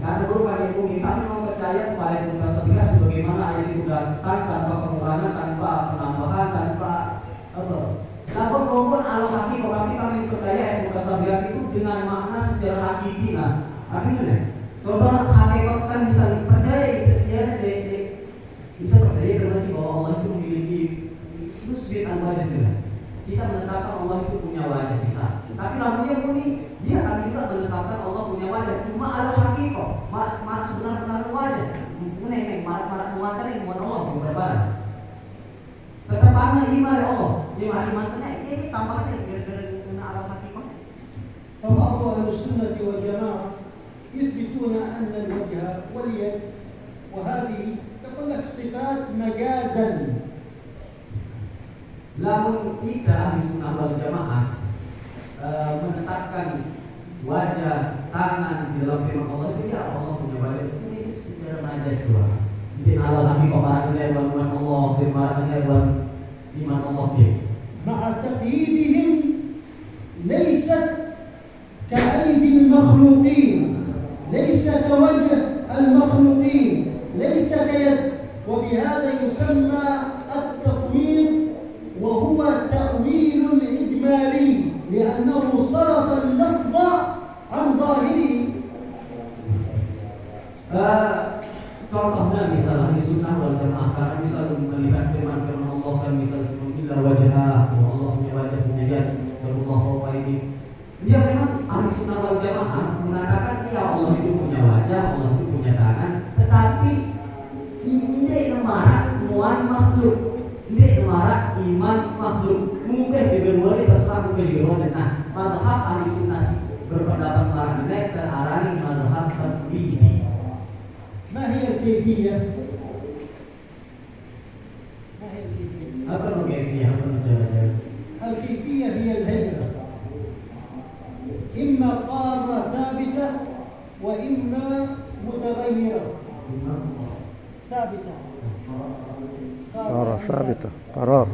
karena berupa ilmu kita memang percaya kepada mutasyabih sebagaimana ayat itu datang tanpa pengurangan, tanpa penambahan, tanpa apa. Namun walaupun al-haqiqah kami percaya ayat mutasyabih itu dengan makna secara hakiki. Nah, artinya contoh hakikat kan bisa percaya kita percaya masih bahwa Allah itu memiliki musbit al-wajh. Kita menetapkan Allah itu punya wajah bisa. Tapi lagunya bunyi, dia kami juga menetapkan Allah punya wajah. Cuma al-haqiqah, sebenar-benar wajah. Mungkin marak muatan yang muat Allah beberapa. Tetap mana iman Allah. Dia imannya ini tambahnya gara-gara kena al-haqiqah. فبعض أهل السنة والجماعة يثبتون أن الوجه واليد وهذه يقول لك صفات مجازا. Namun kita ahli sunnah wal jamaah menetapkan wajah, tangan di dalam firman Allah itu ya Allah punya wajah itu secara majas doang. Mungkin Allah lagi pemarahnya iman Allah, pemarahnya iman Allah dia. مع تقييدهم ليست كأيدي المخلوقين، ليس كوجه المخلوقين، ليس كيد، وبهذا يسمى التفويض، وهو تأويل إجمالي لأنه صرف اللفظ عن ظاهره. Contohnya misalnya di sunnah wal jamaah, karena misal melihat firman Allah kan misal illa wajah, Allah punya wajah, punya yad, Allah fawqa ini. Dia memang ahli sunnah wal jamaah mengatakan ya Allah itu punya wajah, Allah itu punya tangan, tetapi ini marah muan makhluk. Ini marah iman makhluk. Mungkin di berwali terserah mungkin di berwali. Nah, mazhab ahli sunnah berpendapat marah ini terarani mazhab taqlidi. ما هي الكيفية؟ ما هي الكيفية؟ Apa kayfiyah? Apa cara-cara? الكيفية هي الهجرة، إما قارة ثابتة ثابتة وإما متغيرة. ثابتة. ثابتة قرار.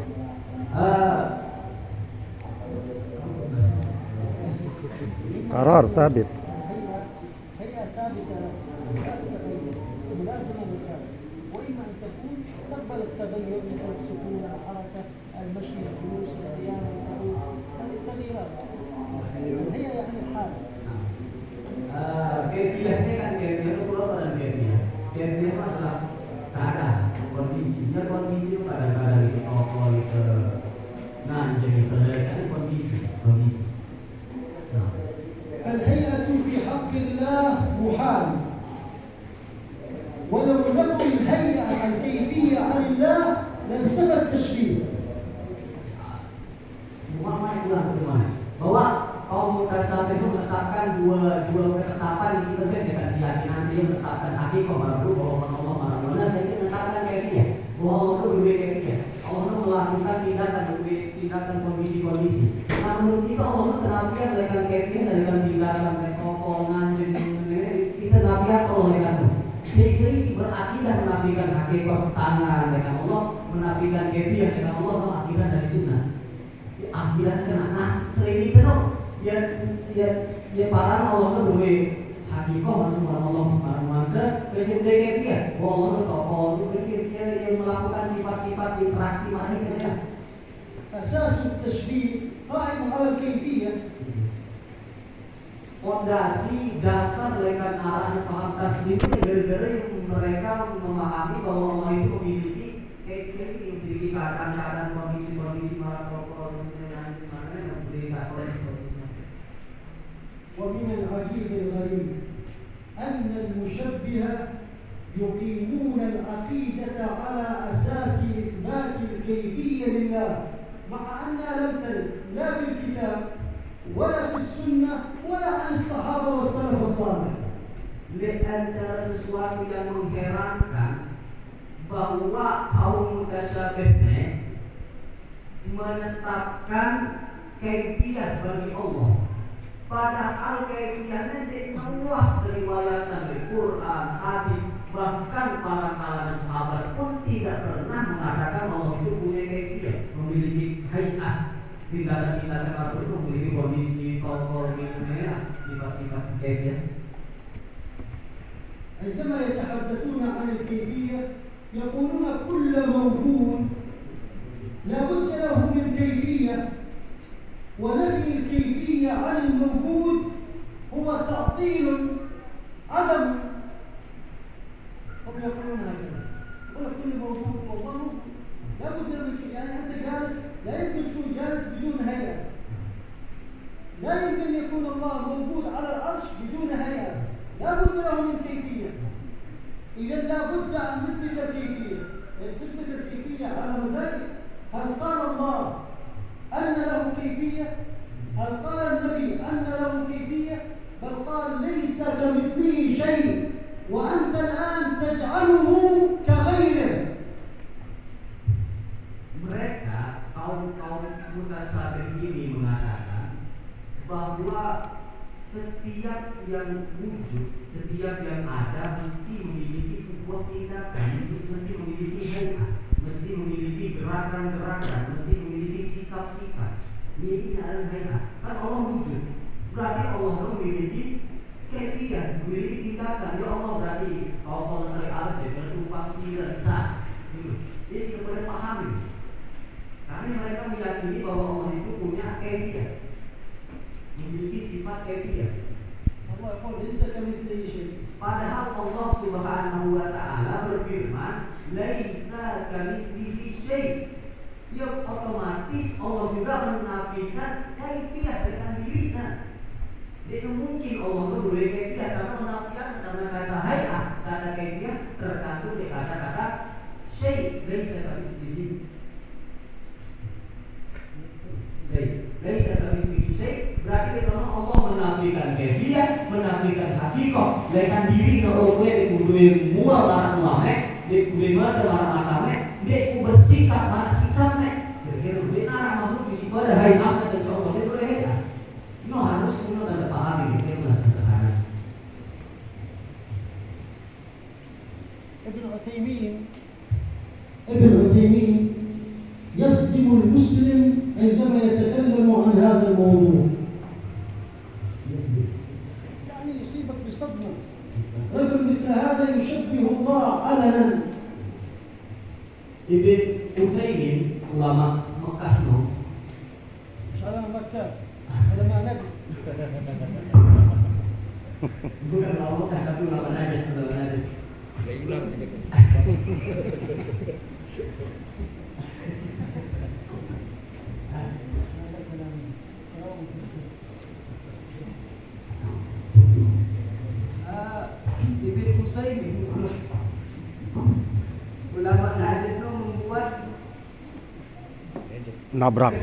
قرار ثابت. هي ثابتة لا تتغير ملازمة للثابت، وإما أن تكون تقبل التغير مثل السكون، الحركة، المشي، الجلوس، القيام، القعود، هذه التغييرات. هي يعني الحال. Kefiahnya kan kefiah itu berapa dan kefiah? Kefiah itu adalah keadaan, kondisi. Ya kondisi itu kadang-kadang itu toko itu nanjing itu dari kondisi. Nah. فالهيئة في حق الله محال، ولو نقل الهيئة الكيفية عن الله لانتفى التشبيه. Muhammad bilang bagaimana? Bahwa kaum mutasawwif itu menetapkan dua ketetapan isi terkait dengan keyakinan dia menetapkan hakikat bahwa Allah Maha Benar dan dia menetapkan kefiah bahwa Allah itu berbeda kefiah. Allah itu melakukan tindakan kondisi-kondisi. Nah menurut kita Allah itu tenafian dengan kefiah dan dengan tindakan kokongan kita tenafian Allah dengan seisi berakidah menafikan hakikat tangan dengan Allah, menafikan kefiah dengan Allah, mengakidah dari sunnah. Akhiran kena nasi sering itu ya para Allah itu dua hakikah masuk Allah Maha kecil kefiah bahwa Allah itu tokoh dia yang melakukan sifat-sifat interaksi makhluknya. أساس التشبيه قائم على الكيفية. Fondasi dasar lekan arahnya paham tasbih itu gara-gara yang mereka memahami bahwa Allah itu memiliki kefiah, memiliki keadaan kondisi-kondisi ومن العجيب الغريب أن المشبهة يقيمون العقيدة على أساس إثبات الكيفية لله، مع أنها لم ترد لا في الكتاب ولا في السنة ولا عن الصحابة والسلف الصالح. Antara sesuatu yang mengherankan bahwa kaum mutasyabih menetapkan kaifiah bagi Allah, padahal kaifiahnya dari Allah, riwayatan dari Quran, hadis, bahkan para kalangan sahabat pun tidak pernah mengatakan Allah itu punya kaifiah, memiliki hayat, tindakan-tindakan Allah itu memiliki kondisi, tokoh, sifat-sifat kaifiah. عندما يتحدثون عن الكيفية يقولون كل موجود لا بد له من كيفية، ونفي الكيفية عن الموجود هو تعطيل عدم. هم يقولون هكذا، يقول كل موجود والله لا بد من، يعني أنت جالس لا يمكن تكون جالس بدون هيئة، لا يمكن يكون الله موجود على العرش بدون هيئة، لا بد له من كيفية. إذا لا بد أن نثبت الكيفية. تثبت الكيفية على مزاجك. هل قال الله أن له كيفية؟ هل قال النبي أن له كيفية؟ بل قال ليس كمثله شيء وأنت الآن تجعله كغيره. Mereka kaum mutasawwif ini mengatakan bahwa setiap yang wujud, setiap yang ada mesti memiliki sebuah tindakan, mesti memiliki hayat, mesti memiliki gerakan-gerakan, mesti memiliki sikap-sikap. Ini adalah hayat. Kan Allah wujud, berarti Allah memiliki kefiah, memiliki tindakan. Ya Allah berarti kalau dari alas dia bertumpang sila bisa. Ini kepada pahami. Karena mereka meyakini bahwa Allah itu punya kefiah, memiliki sifat kefiah. Allah yaqul laysa kamitslihi syai'. Padahal Allah Subhanahu wa taala berfirman, "Laisa kamitslihi syai'." Ya otomatis Allah juga menafikan kaifiah dengan dirinya. Tidak mungkin Allah itu boleh kaifiah karena menafikan karena kata hayat, kata kaifiah terkandung di kata-kata syai', laisa kamitslihi syai'. Laisa kamitslihi syai'. Berarti kalau Allah menafikan kaifiah, menafikan hakikat, lekan diri kalau gue dikuduin mual barang ulama, dikuduin mata barang matame, dia bersikap sikapnya. Kira-kira benar makhluk di situ ada hayat dan contohnya boleh ya. Ini harus kita pahami gitu ya sederhana. ابن عثيمين يصدم المسلم عندما يتكلم عن هذا الموضوع. يعني يصيبك بصدمة. رجل مثل هذا يشبه الله علنا. Ibn Utsaimin, ulama Mekah no. Salam Mekah. Ulama Nabi. Bukan ulama Mekah tapi ulama Najd, ulama Najd. Ibn Utsaimin ulama Najd itu membuat Nabrak.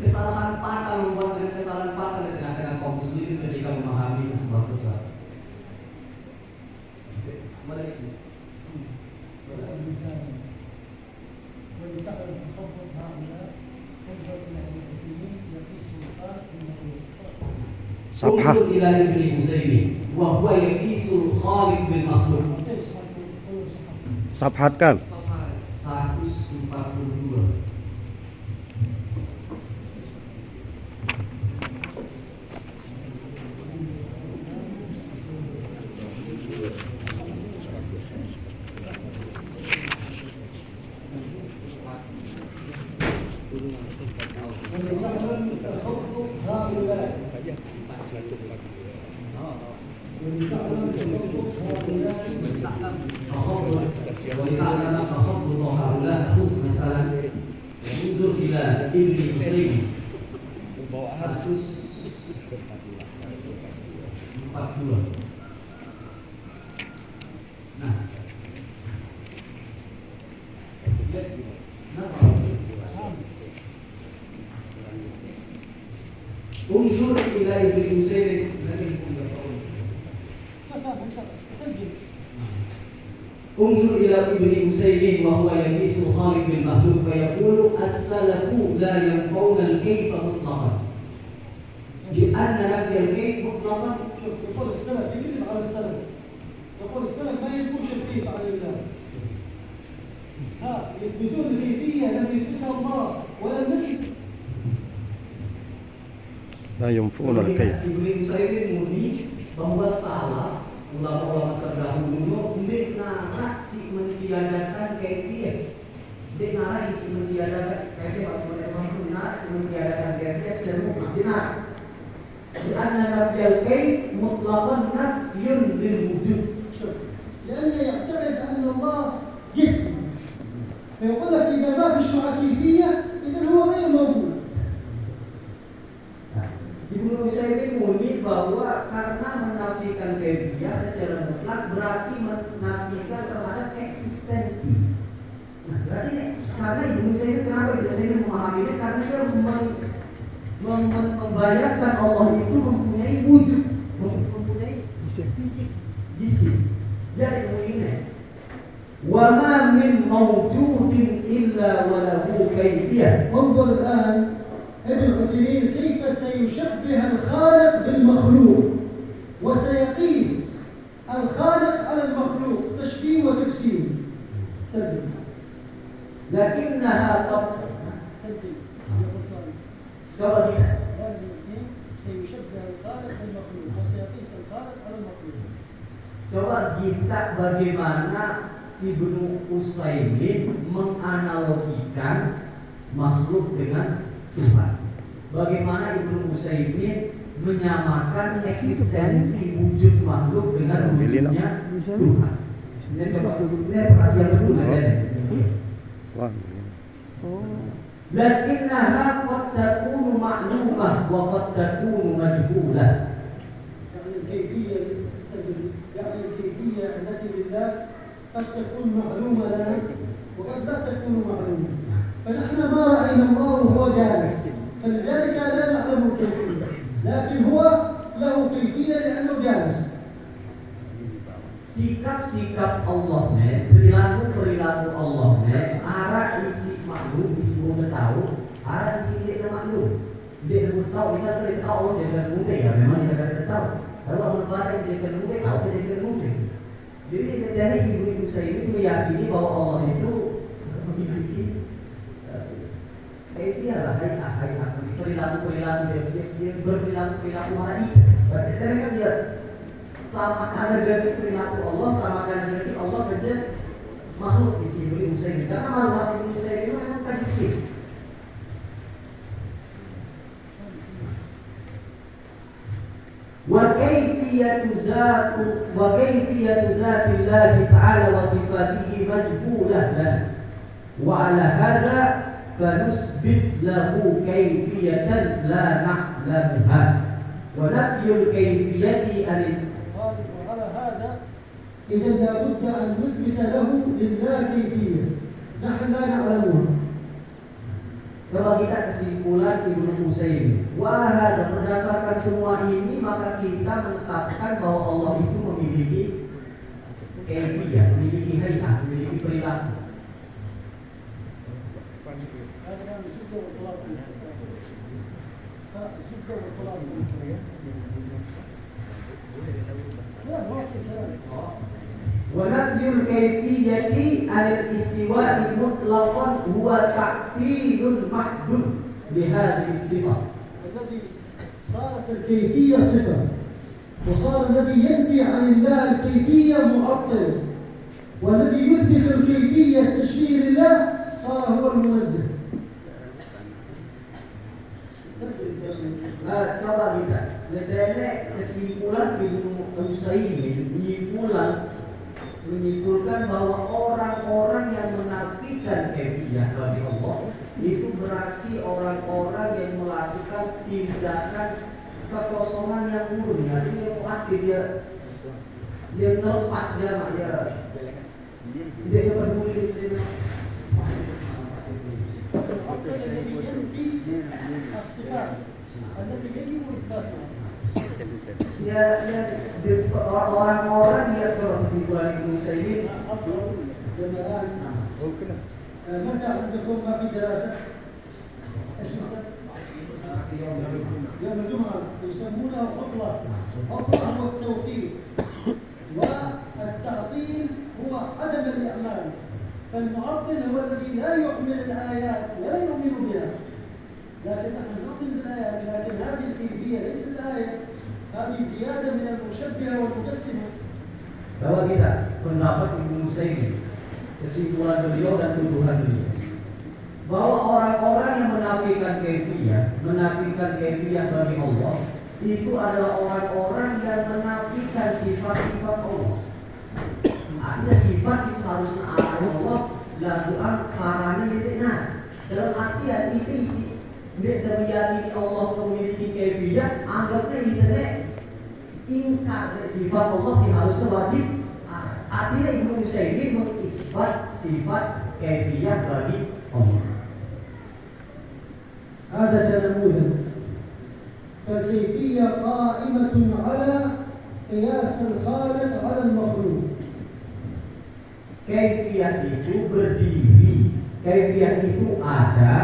kesalahan fatal, membuat kesalahan fatal di tengah-tengah kaum muslimin ketika memahami sesuatu. Mulai sini. Sabhah. Unzur ila Ibn Utsaimin wa huwa yaqisul khaliq bil makhluq. Sabhatkan. 142. Unzur ila Ibn Utsaimin انظر إلى ابن أسيمين وهو يقيس الخالق بالمخلوق فيقول السلف لا ينفون الكيف مطلقا لأن نفي الكيف مطلقا. يقول السلف يكذب على السلف. يقول السلف ما ينفوش الكيف على الله. يثبتون الكيفية لم يثبتها الله ولا النبي. لا ينفون الكيف. Ibn Utsaimin muni bahwa salaf ulama-ulama terdahulu ndek nara si mentiadakan kaifiyah. Ndek nara si mentiadakan kaifiyah maksudnya nara si mentiadakan kaifiyah sudah mutlak dinar. Karena nafiyal kaif mutlaqan nafyun bil wujud. لأنه يعتقد أن الله جسم. فيقول لك إذا ما فيش معه كيفية إذا هو غير موجود. Ibnu Utsaimin muni bahwa karena menafikan kaifiyah secara mutlak berarti menafikan terhadap eksistensi. Nah, berarti karena Ibnu Utsaimin kenapa Ibnu Utsaimin memahaminya karena dia membayangkan Allah itu mempunyai wujud, mempunyai fisik, jisim. Jadi begini. Wa ma min mawjudin illa wa lahu kaifiyah. انظر الآن ابن عثيمين كيف سيشبه الخالق بالمخلوق وسيقيس الخالق على المخلوق تشبيه وتجسيم. لكنها سيشبه الخالق بالمخلوق وسيقيس الخالق على المخلوق. Coba kita bagaimana Ibnu Utsaimin menganalogikan makhluk dengan Tuhan. Bagaimana Ibnu Utsaimin menyamakan eksistensi wujud makhluk dengan wujudnya Tuhan. Ini coba kita perhatian dulu ya. Lakinnaha qad takunu ma'lumah wa qad takunu majhulah. يعني الكيفية التي لله قد تكون معلومة لنا وقد لا تكون معلومة. فنحن ما رأينا الله وهو جالس فلذلك لا نعلم الكيفية لكن هو له كيفية لأنه جالس. Sikap-sikap Allah perilaku Allah arah isi makhluk isi mengetahui arah isi dia makhluk dia tahu bisa tahu Allah dia mungkin ya memang dia tahu kalau Allah barang dia mungkin tahu dia mungkin Jadi dari ibu-ibu saya ini meyakini bahwa Allah itu memiliki lah, perilaku dia berperilaku malaikat. Berarti kan dia sama karena dari perilaku Allah sama karena dari Allah kerja makhluk di sini ibu saya ini. Karena mazhab ibu saya ini memang tajsim. وكيفية ذات الله تعالى وصفاته مجهولة لنا وعلى هذا فنثبت له كيفية لا نعلمها ونفي الكيفية عن وعلى هذا إذا لابد أن نثبت له لله كيفية نحن لا نعلمها. Kalau kita kesimpulan Ibnu Utsaimin, wahada berdasarkan semua ini maka kita menetapkan bahwa Allah itu memiliki kaifiyah, memiliki hayat, memiliki perilaku. ونفي الكيفية عن الاستواء مطلقا هو تعطيل محدود لهذه الصفة. الذي صارت الكيفية صفة وصار الذي ينفي عن الله الكيفية معطل والذي يثبت الكيفية تشبيه لله صار هو المنزه. Coba kita lihat kesimpulan Ibnu Utsaimin menyimpulkan bahwa orang-orang yang menafikan kaifiyah bagi Allah itu berarti orang-orang yang melakukan tindakan kekosongan yang murni. Artinya yang mati dia ngelepas dia peduli dengan orang-orang yang kalau kesimpulan Ibnu Utsaimin متى عندكم ما في دراسة؟ ايش نسمي؟ يوم الجمعة يسمونه عطلة. عطلة هو التوقيف والتعطيل هو عدم الإعمال. فالمعطل هو الذي لا يؤمن الآيات ولا يؤمن بها. لكن نحن نؤمن بالآيات لكن هذه الكيفية ليست آية. هذه زيادة من المشبهة والمجسمة. Bahwa kita pendapat Ibnu Utsaimin, kesimpulan beliau dan tuduhan beliau, bahwa orang-orang yang menafikan kaifiyah bagi Allah itu adalah orang-orang yang menafikan sifat-sifat Allah. Ada sifat yang seharusnya Allah lakukan karena ini dalam artian itu sih dia meyakini Allah memiliki kaifiyah, anggapnya itu ingkar sifat Allah sih harusnya wajib. Artinya Ibnu Utsaimin mengisbat sifat kaifiyah bagi Allah. هذا كنموذج. فالكيفية قائمة على قياس الخالق على المخلوق. Kaifiyah itu berdiri, kaifiyah itu ada,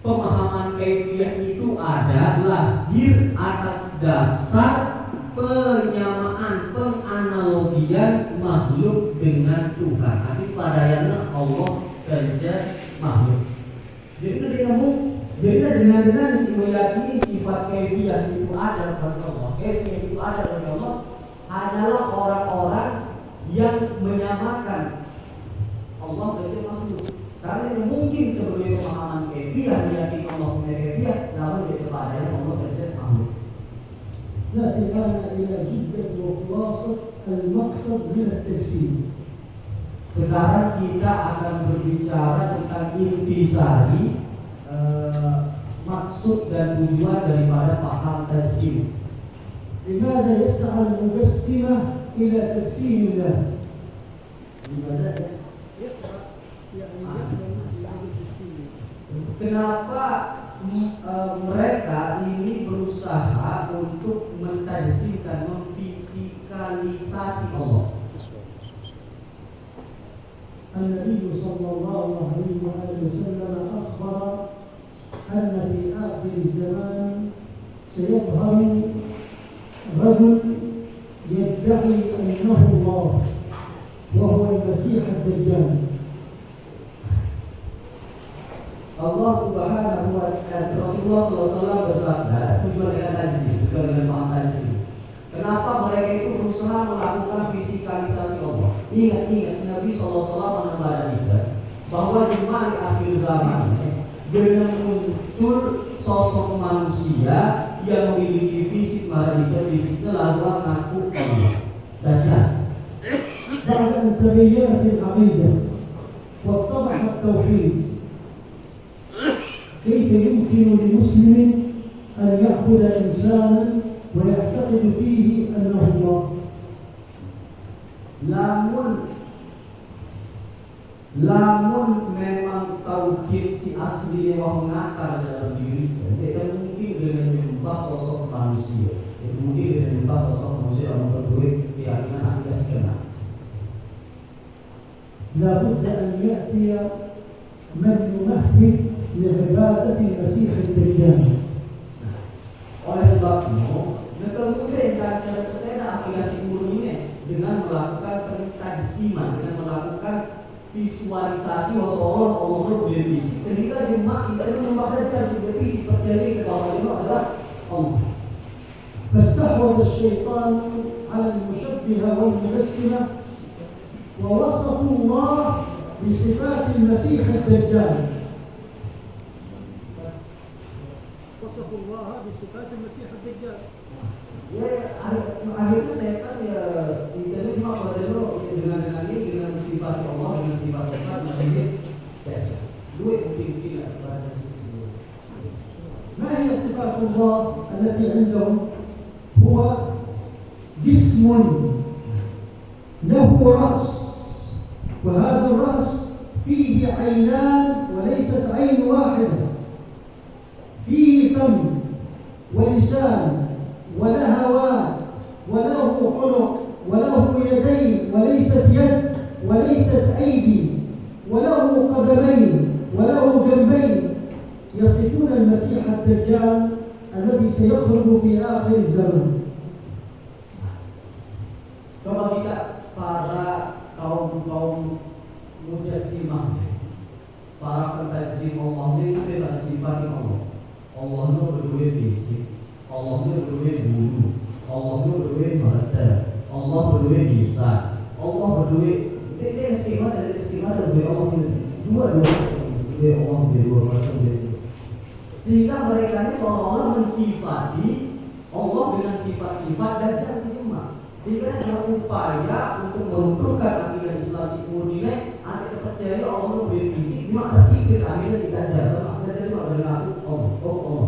pemahaman kaifiyah itu ada lahir atas dasar penyamaan, penganalogian makhluk dengan Tuhan. Tapi padanya Allah kerja makhluk. Jadi dengan meyakini sifat kaifiyah itu ada bagi Allah, kaifiyah itu ada bagi Allah adalah orang-orang yang menyamakan Allah kerja makhluk. Karena mungkin sebagai pemahaman kaifiyah meyakini Allah punya kaifiyah, namun dia kepadanya Allah kerja makhluk. نأتي الآن إلى جدة وخلاصة المقصد من التفسير. Sekarang kita akan berbicara tentang intisari, maksud dan tujuan daripada paham tafsir. لماذا يسعى المجسمة إلى تجسيم الله؟ لماذا يسعى Kenapa mereka ini berusaha untuk mentajsimkan, memfisikalisasi Allah? النبي صلى الله عليه وآله وسلم أخبر أن في آخر الزمان سيظهر رجل يدعي يدعي أنه الله وهو المسيح الدجال. Allah Subhanahu wa Ta'ala, Rasulullah SAW bersabda, tujuan dengan tajzi, tujuan dengan paham tajzi. Kenapa mereka itu berusaha melakukan fisikalisasi Allah? Ingat Nabi SAW menebar kita bahwa di akhir zaman dengan muncul sosok manusia yang memiliki fisik malaikat, fisiknya lalu mengaku Allah. Dajjal. بعد أن تغيرت العقيدة واتضح التوحيد، كيف يمكن لمسلم أن يعبد إنسانا ويعتقد فيه أنه الله؟ Lamun memang tauhid si asli yang mengakar dalam diri, tidak mungkin dengan menyembah sosok manusia. Tidak mungkin dengan menyembah sosok manusia yang berdua keyakinan akidah segenap. لا بد أن يأتي من يمهد لعبادة المسيح الدجال. Oleh sebabnya, kemudian cara kesehatan aplikasi guru ini dengan melakukan pentajziman, dengan melakukan visualisasi seolah Allah berfisik, sehingga jemaah kita membaca cara berfisik terjadi ke bawah itu adalah Allah. فاستحوذ الشيطان على المشبهة والمجسمة ووصفوا الله بصفات المسيح الدجال. وصفوا الله بصفات المسيح الدجال. Ya, akhirnya setan ya itu cuma pada dengan sifat Allah, dengan sifat setan masih ya dua mungkin pada situ. ما هي صفات الله التي عندهم؟ هو جسم له رأس، وهذا الرأس فيه عينان وليست عين واحدة، فيه فم ولسان ولهوان وله عنق وله يدين وليست يد وليست أيدي وله قدمين وله جنبين. يصفون المسيح الدجال الذي سيخرج في آخر الزمن. Coba kita para kaum mujassimah, para pentajsim Allah ini ada sifat Allah. Allah itu berdua fisik, Allah itu berdua bulu, Allah itu berdua mata, Allah berdua lisan, Allah berdua itu sifat dari Allah itu dua Allah berdua mata. Sehingga mereka ini seolah-olah mensifati Allah dengan sifat-sifat dan jangan sejemaah. Sehingga ada upaya untuk meruntuhkan akidah Islam si murni, ada kepercayaan Allah lebih fisik, cuma terpikir akhirnya si Dajjal cuma berlaku Allah.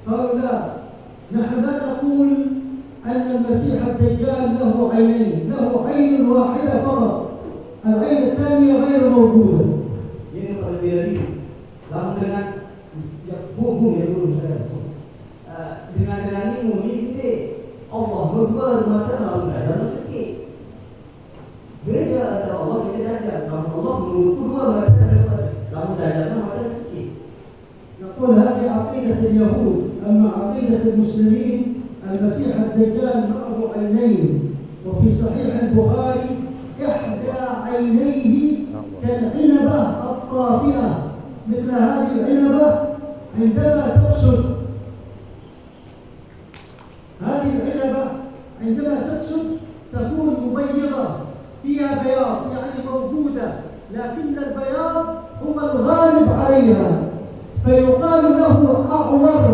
قالوا لا، نحن لا نقول أن المسيح الدجال له عينين، له عين واحدة فقط، العين الثانية غير موجودة. Ini berbeda ini. Lalu dengan dengan ini Allah bermata dalam keadaan sedikit. Beda antara Allah dan Dajjal. Kalau Allah menurutku dua mata dalam Dajjal mata sedikit. نقول هذه عقيدة اليهود، أما عقيدة المسلمين المسيح الدجال معه عينين، وفي صحيح البخاري إحدى عينيه كالعنبة الطافئة، مثل هذه العنبة عندما تفسد، هذه العنبة عندما تفسد تكون مبيضة فيها بياض، يعني موجودة، لكن البياض هو الغالب عليها، فيقال له أعور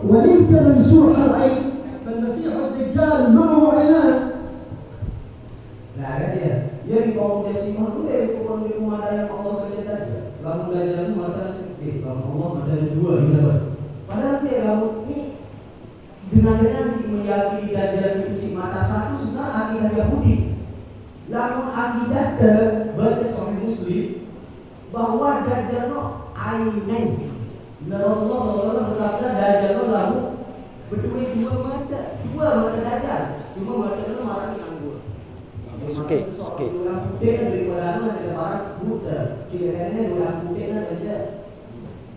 وليس ممسوح العين. فالمسيح الدجال معه عينان. Nah, ada dia. Yang kaum desimal itu dari kaum ada yang Allah kerja saja. Kamu Dajjal mata sedikit, kamu Allah mata dua gitu. Padahal dia kamu ini dengan si meyakini Dajjal itu si mata satu sudah akidah Yahudi. Lalu akidah baca Sahih Muslim bahwa Dajjal itu ainain. Nah, Rasulullah SAW bersabda Dajjal itu lalu berdua mata Dajjal. Cuma mata itu marah yang anggur. Sikit. Orang putih kan daripada ada barang buta. Sigaretnya orang putih kan aja.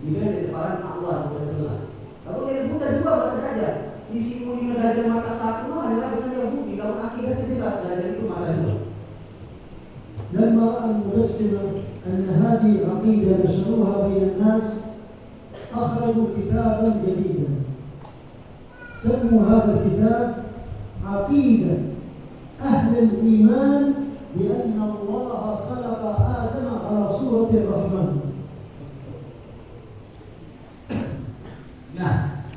Juga ada barang awal buta sebelah. Kalau yang buta dua mata Dajjal. Isi mulia Dajjal mata satu adalah dengan Yahudi. Kalau akidah itu jelas المسلمة أن هذه العقيدة نشروها بين الناس أخرجوا كتابا جديدا سموا هذا الكتاب عقيدة أهل الإيمان بأن الله خلق آدم على صورة الرحمن. Nah,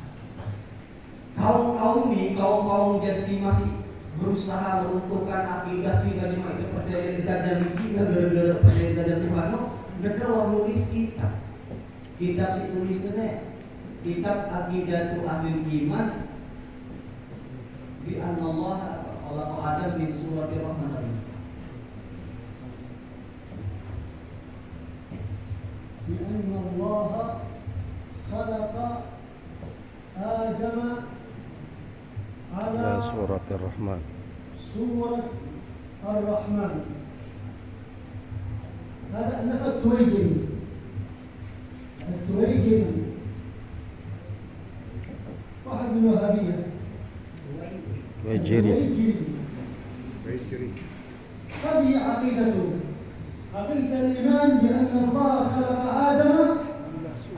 kaum Jasi masih berusaha meruntuhkan akidah sehingga dia itu percaya di dajjal misinya gara-gara percaya di dajjal Tuhan. Mereka nulis kitab si tulisnya kitab Aqidatu Ahlul Iman bi anna Allah khalaqa Adam min surati Rahman. Bi anna Allah khalaqa Adam على سورة الرحمن سورة الرحمن. هذا ألف التويجري واحد من الوهابية التويجري. هذه عقيدته عقيدة الإيمان بأن الله خلق آدم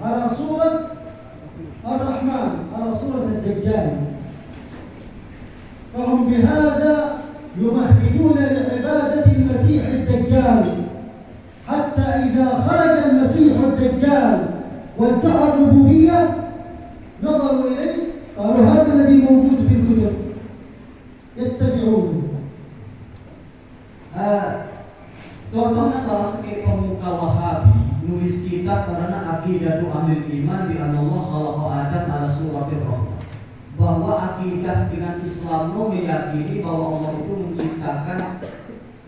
على صورة الرحمن على صورة الدجال. فهم بهذا يمهدون لعبادة المسيح الدجال حتى إذا خرج المسيح الدجال وادعى الربوبية نظروا إليه قالوا هذا الذي موجود في الكتب يتبعونه. Contohnya salah satu pemuka Wahabi nulis kitab karena Aqidatu Ahlul Iman bi anna Allah khalaqa Adam ala suratir Rahman. Bahwa akidah dengan Islam meyakini bahwa Allah itu menciptakan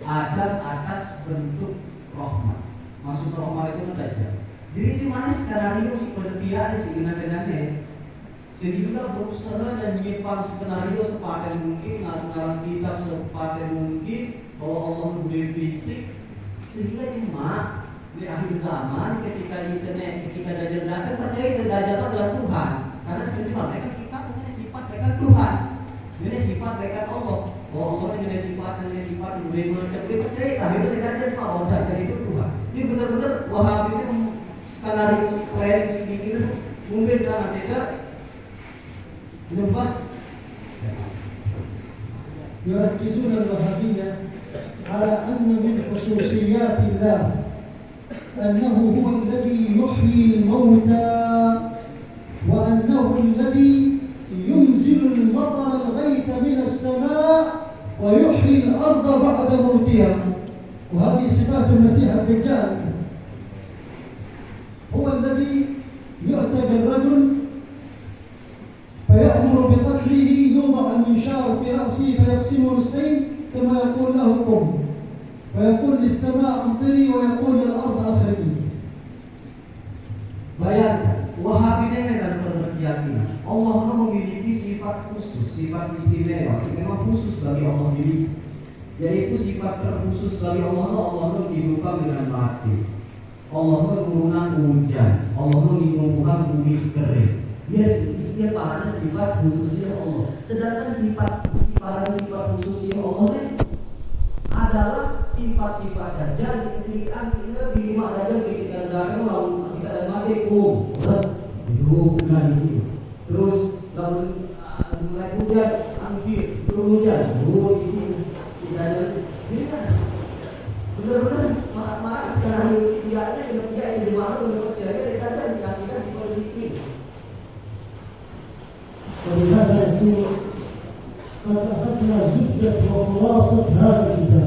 Adam atas bentuk Rahman. Maksud Rahman itu Dajjal. Jadi itu mana skenario si penelitian si dengan sehingga berusaha dan menyimpan skenario sepadan mungkin, ngarang kitab sepadan mungkin bahwa Allah mempunyai fisik, sehingga cuma di akhir zaman ketika internet, ketika Dajjal datang percaya Dajjal adalah Tuhan, karena cerita mereka kitab punya sifat mereka Tuhan, ini sifat mereka Allah, bahwa Allah punya sifat yang dia percaya akhirnya Dajjal bahwa Dajjal itu Tuhan. Jadi benar-benar Wahabi itu skenario si plan si gitu mungkin karena tidak Nampak? يركزون الوهابية على أن من خصوصيات الله أنه هو الذي يحيي الموتى وأنه الذي ينزل المطر الغيث من السماء ويحيي الأرض بعد موتها. وهذه صفات المسيح الدجال. هو الذي يؤتى بالرجل فيأمر بقتله، يوضع المنشار في رأسه فيقسمه نصفين ثم يقول له قم، ويقول للسماء امطري ويقول للأرض أخرجي. Bayangkan, Wahabi ini ada berkeyakinan Allah memiliki sifat khusus, sifat istimewa khusus bagi Allah miliki, yaitu sifat terkhusus bagi Allah menghidupkan dengan mati, Allah menurunkan hujan, Allah menumbuhkan bumi kering. Dia pada sifat khususnya Allah. Sedangkan sifat khususnya Allah adalah sifat-sifat Dajjal, sifat sehingga bima Dajjal ketika datang lalu ketika ada mati terus dihubungkan di sini. Terus lalu mulai hujan, angin, turun hujan, di sini. Jadi kan benar-benar marah-marah sekarang dia yang dimana untuk percaya Dajjal sikapnya seperti ini. ولهذا يقول قد أخذنا زبدة وخلاصة هذا الكتاب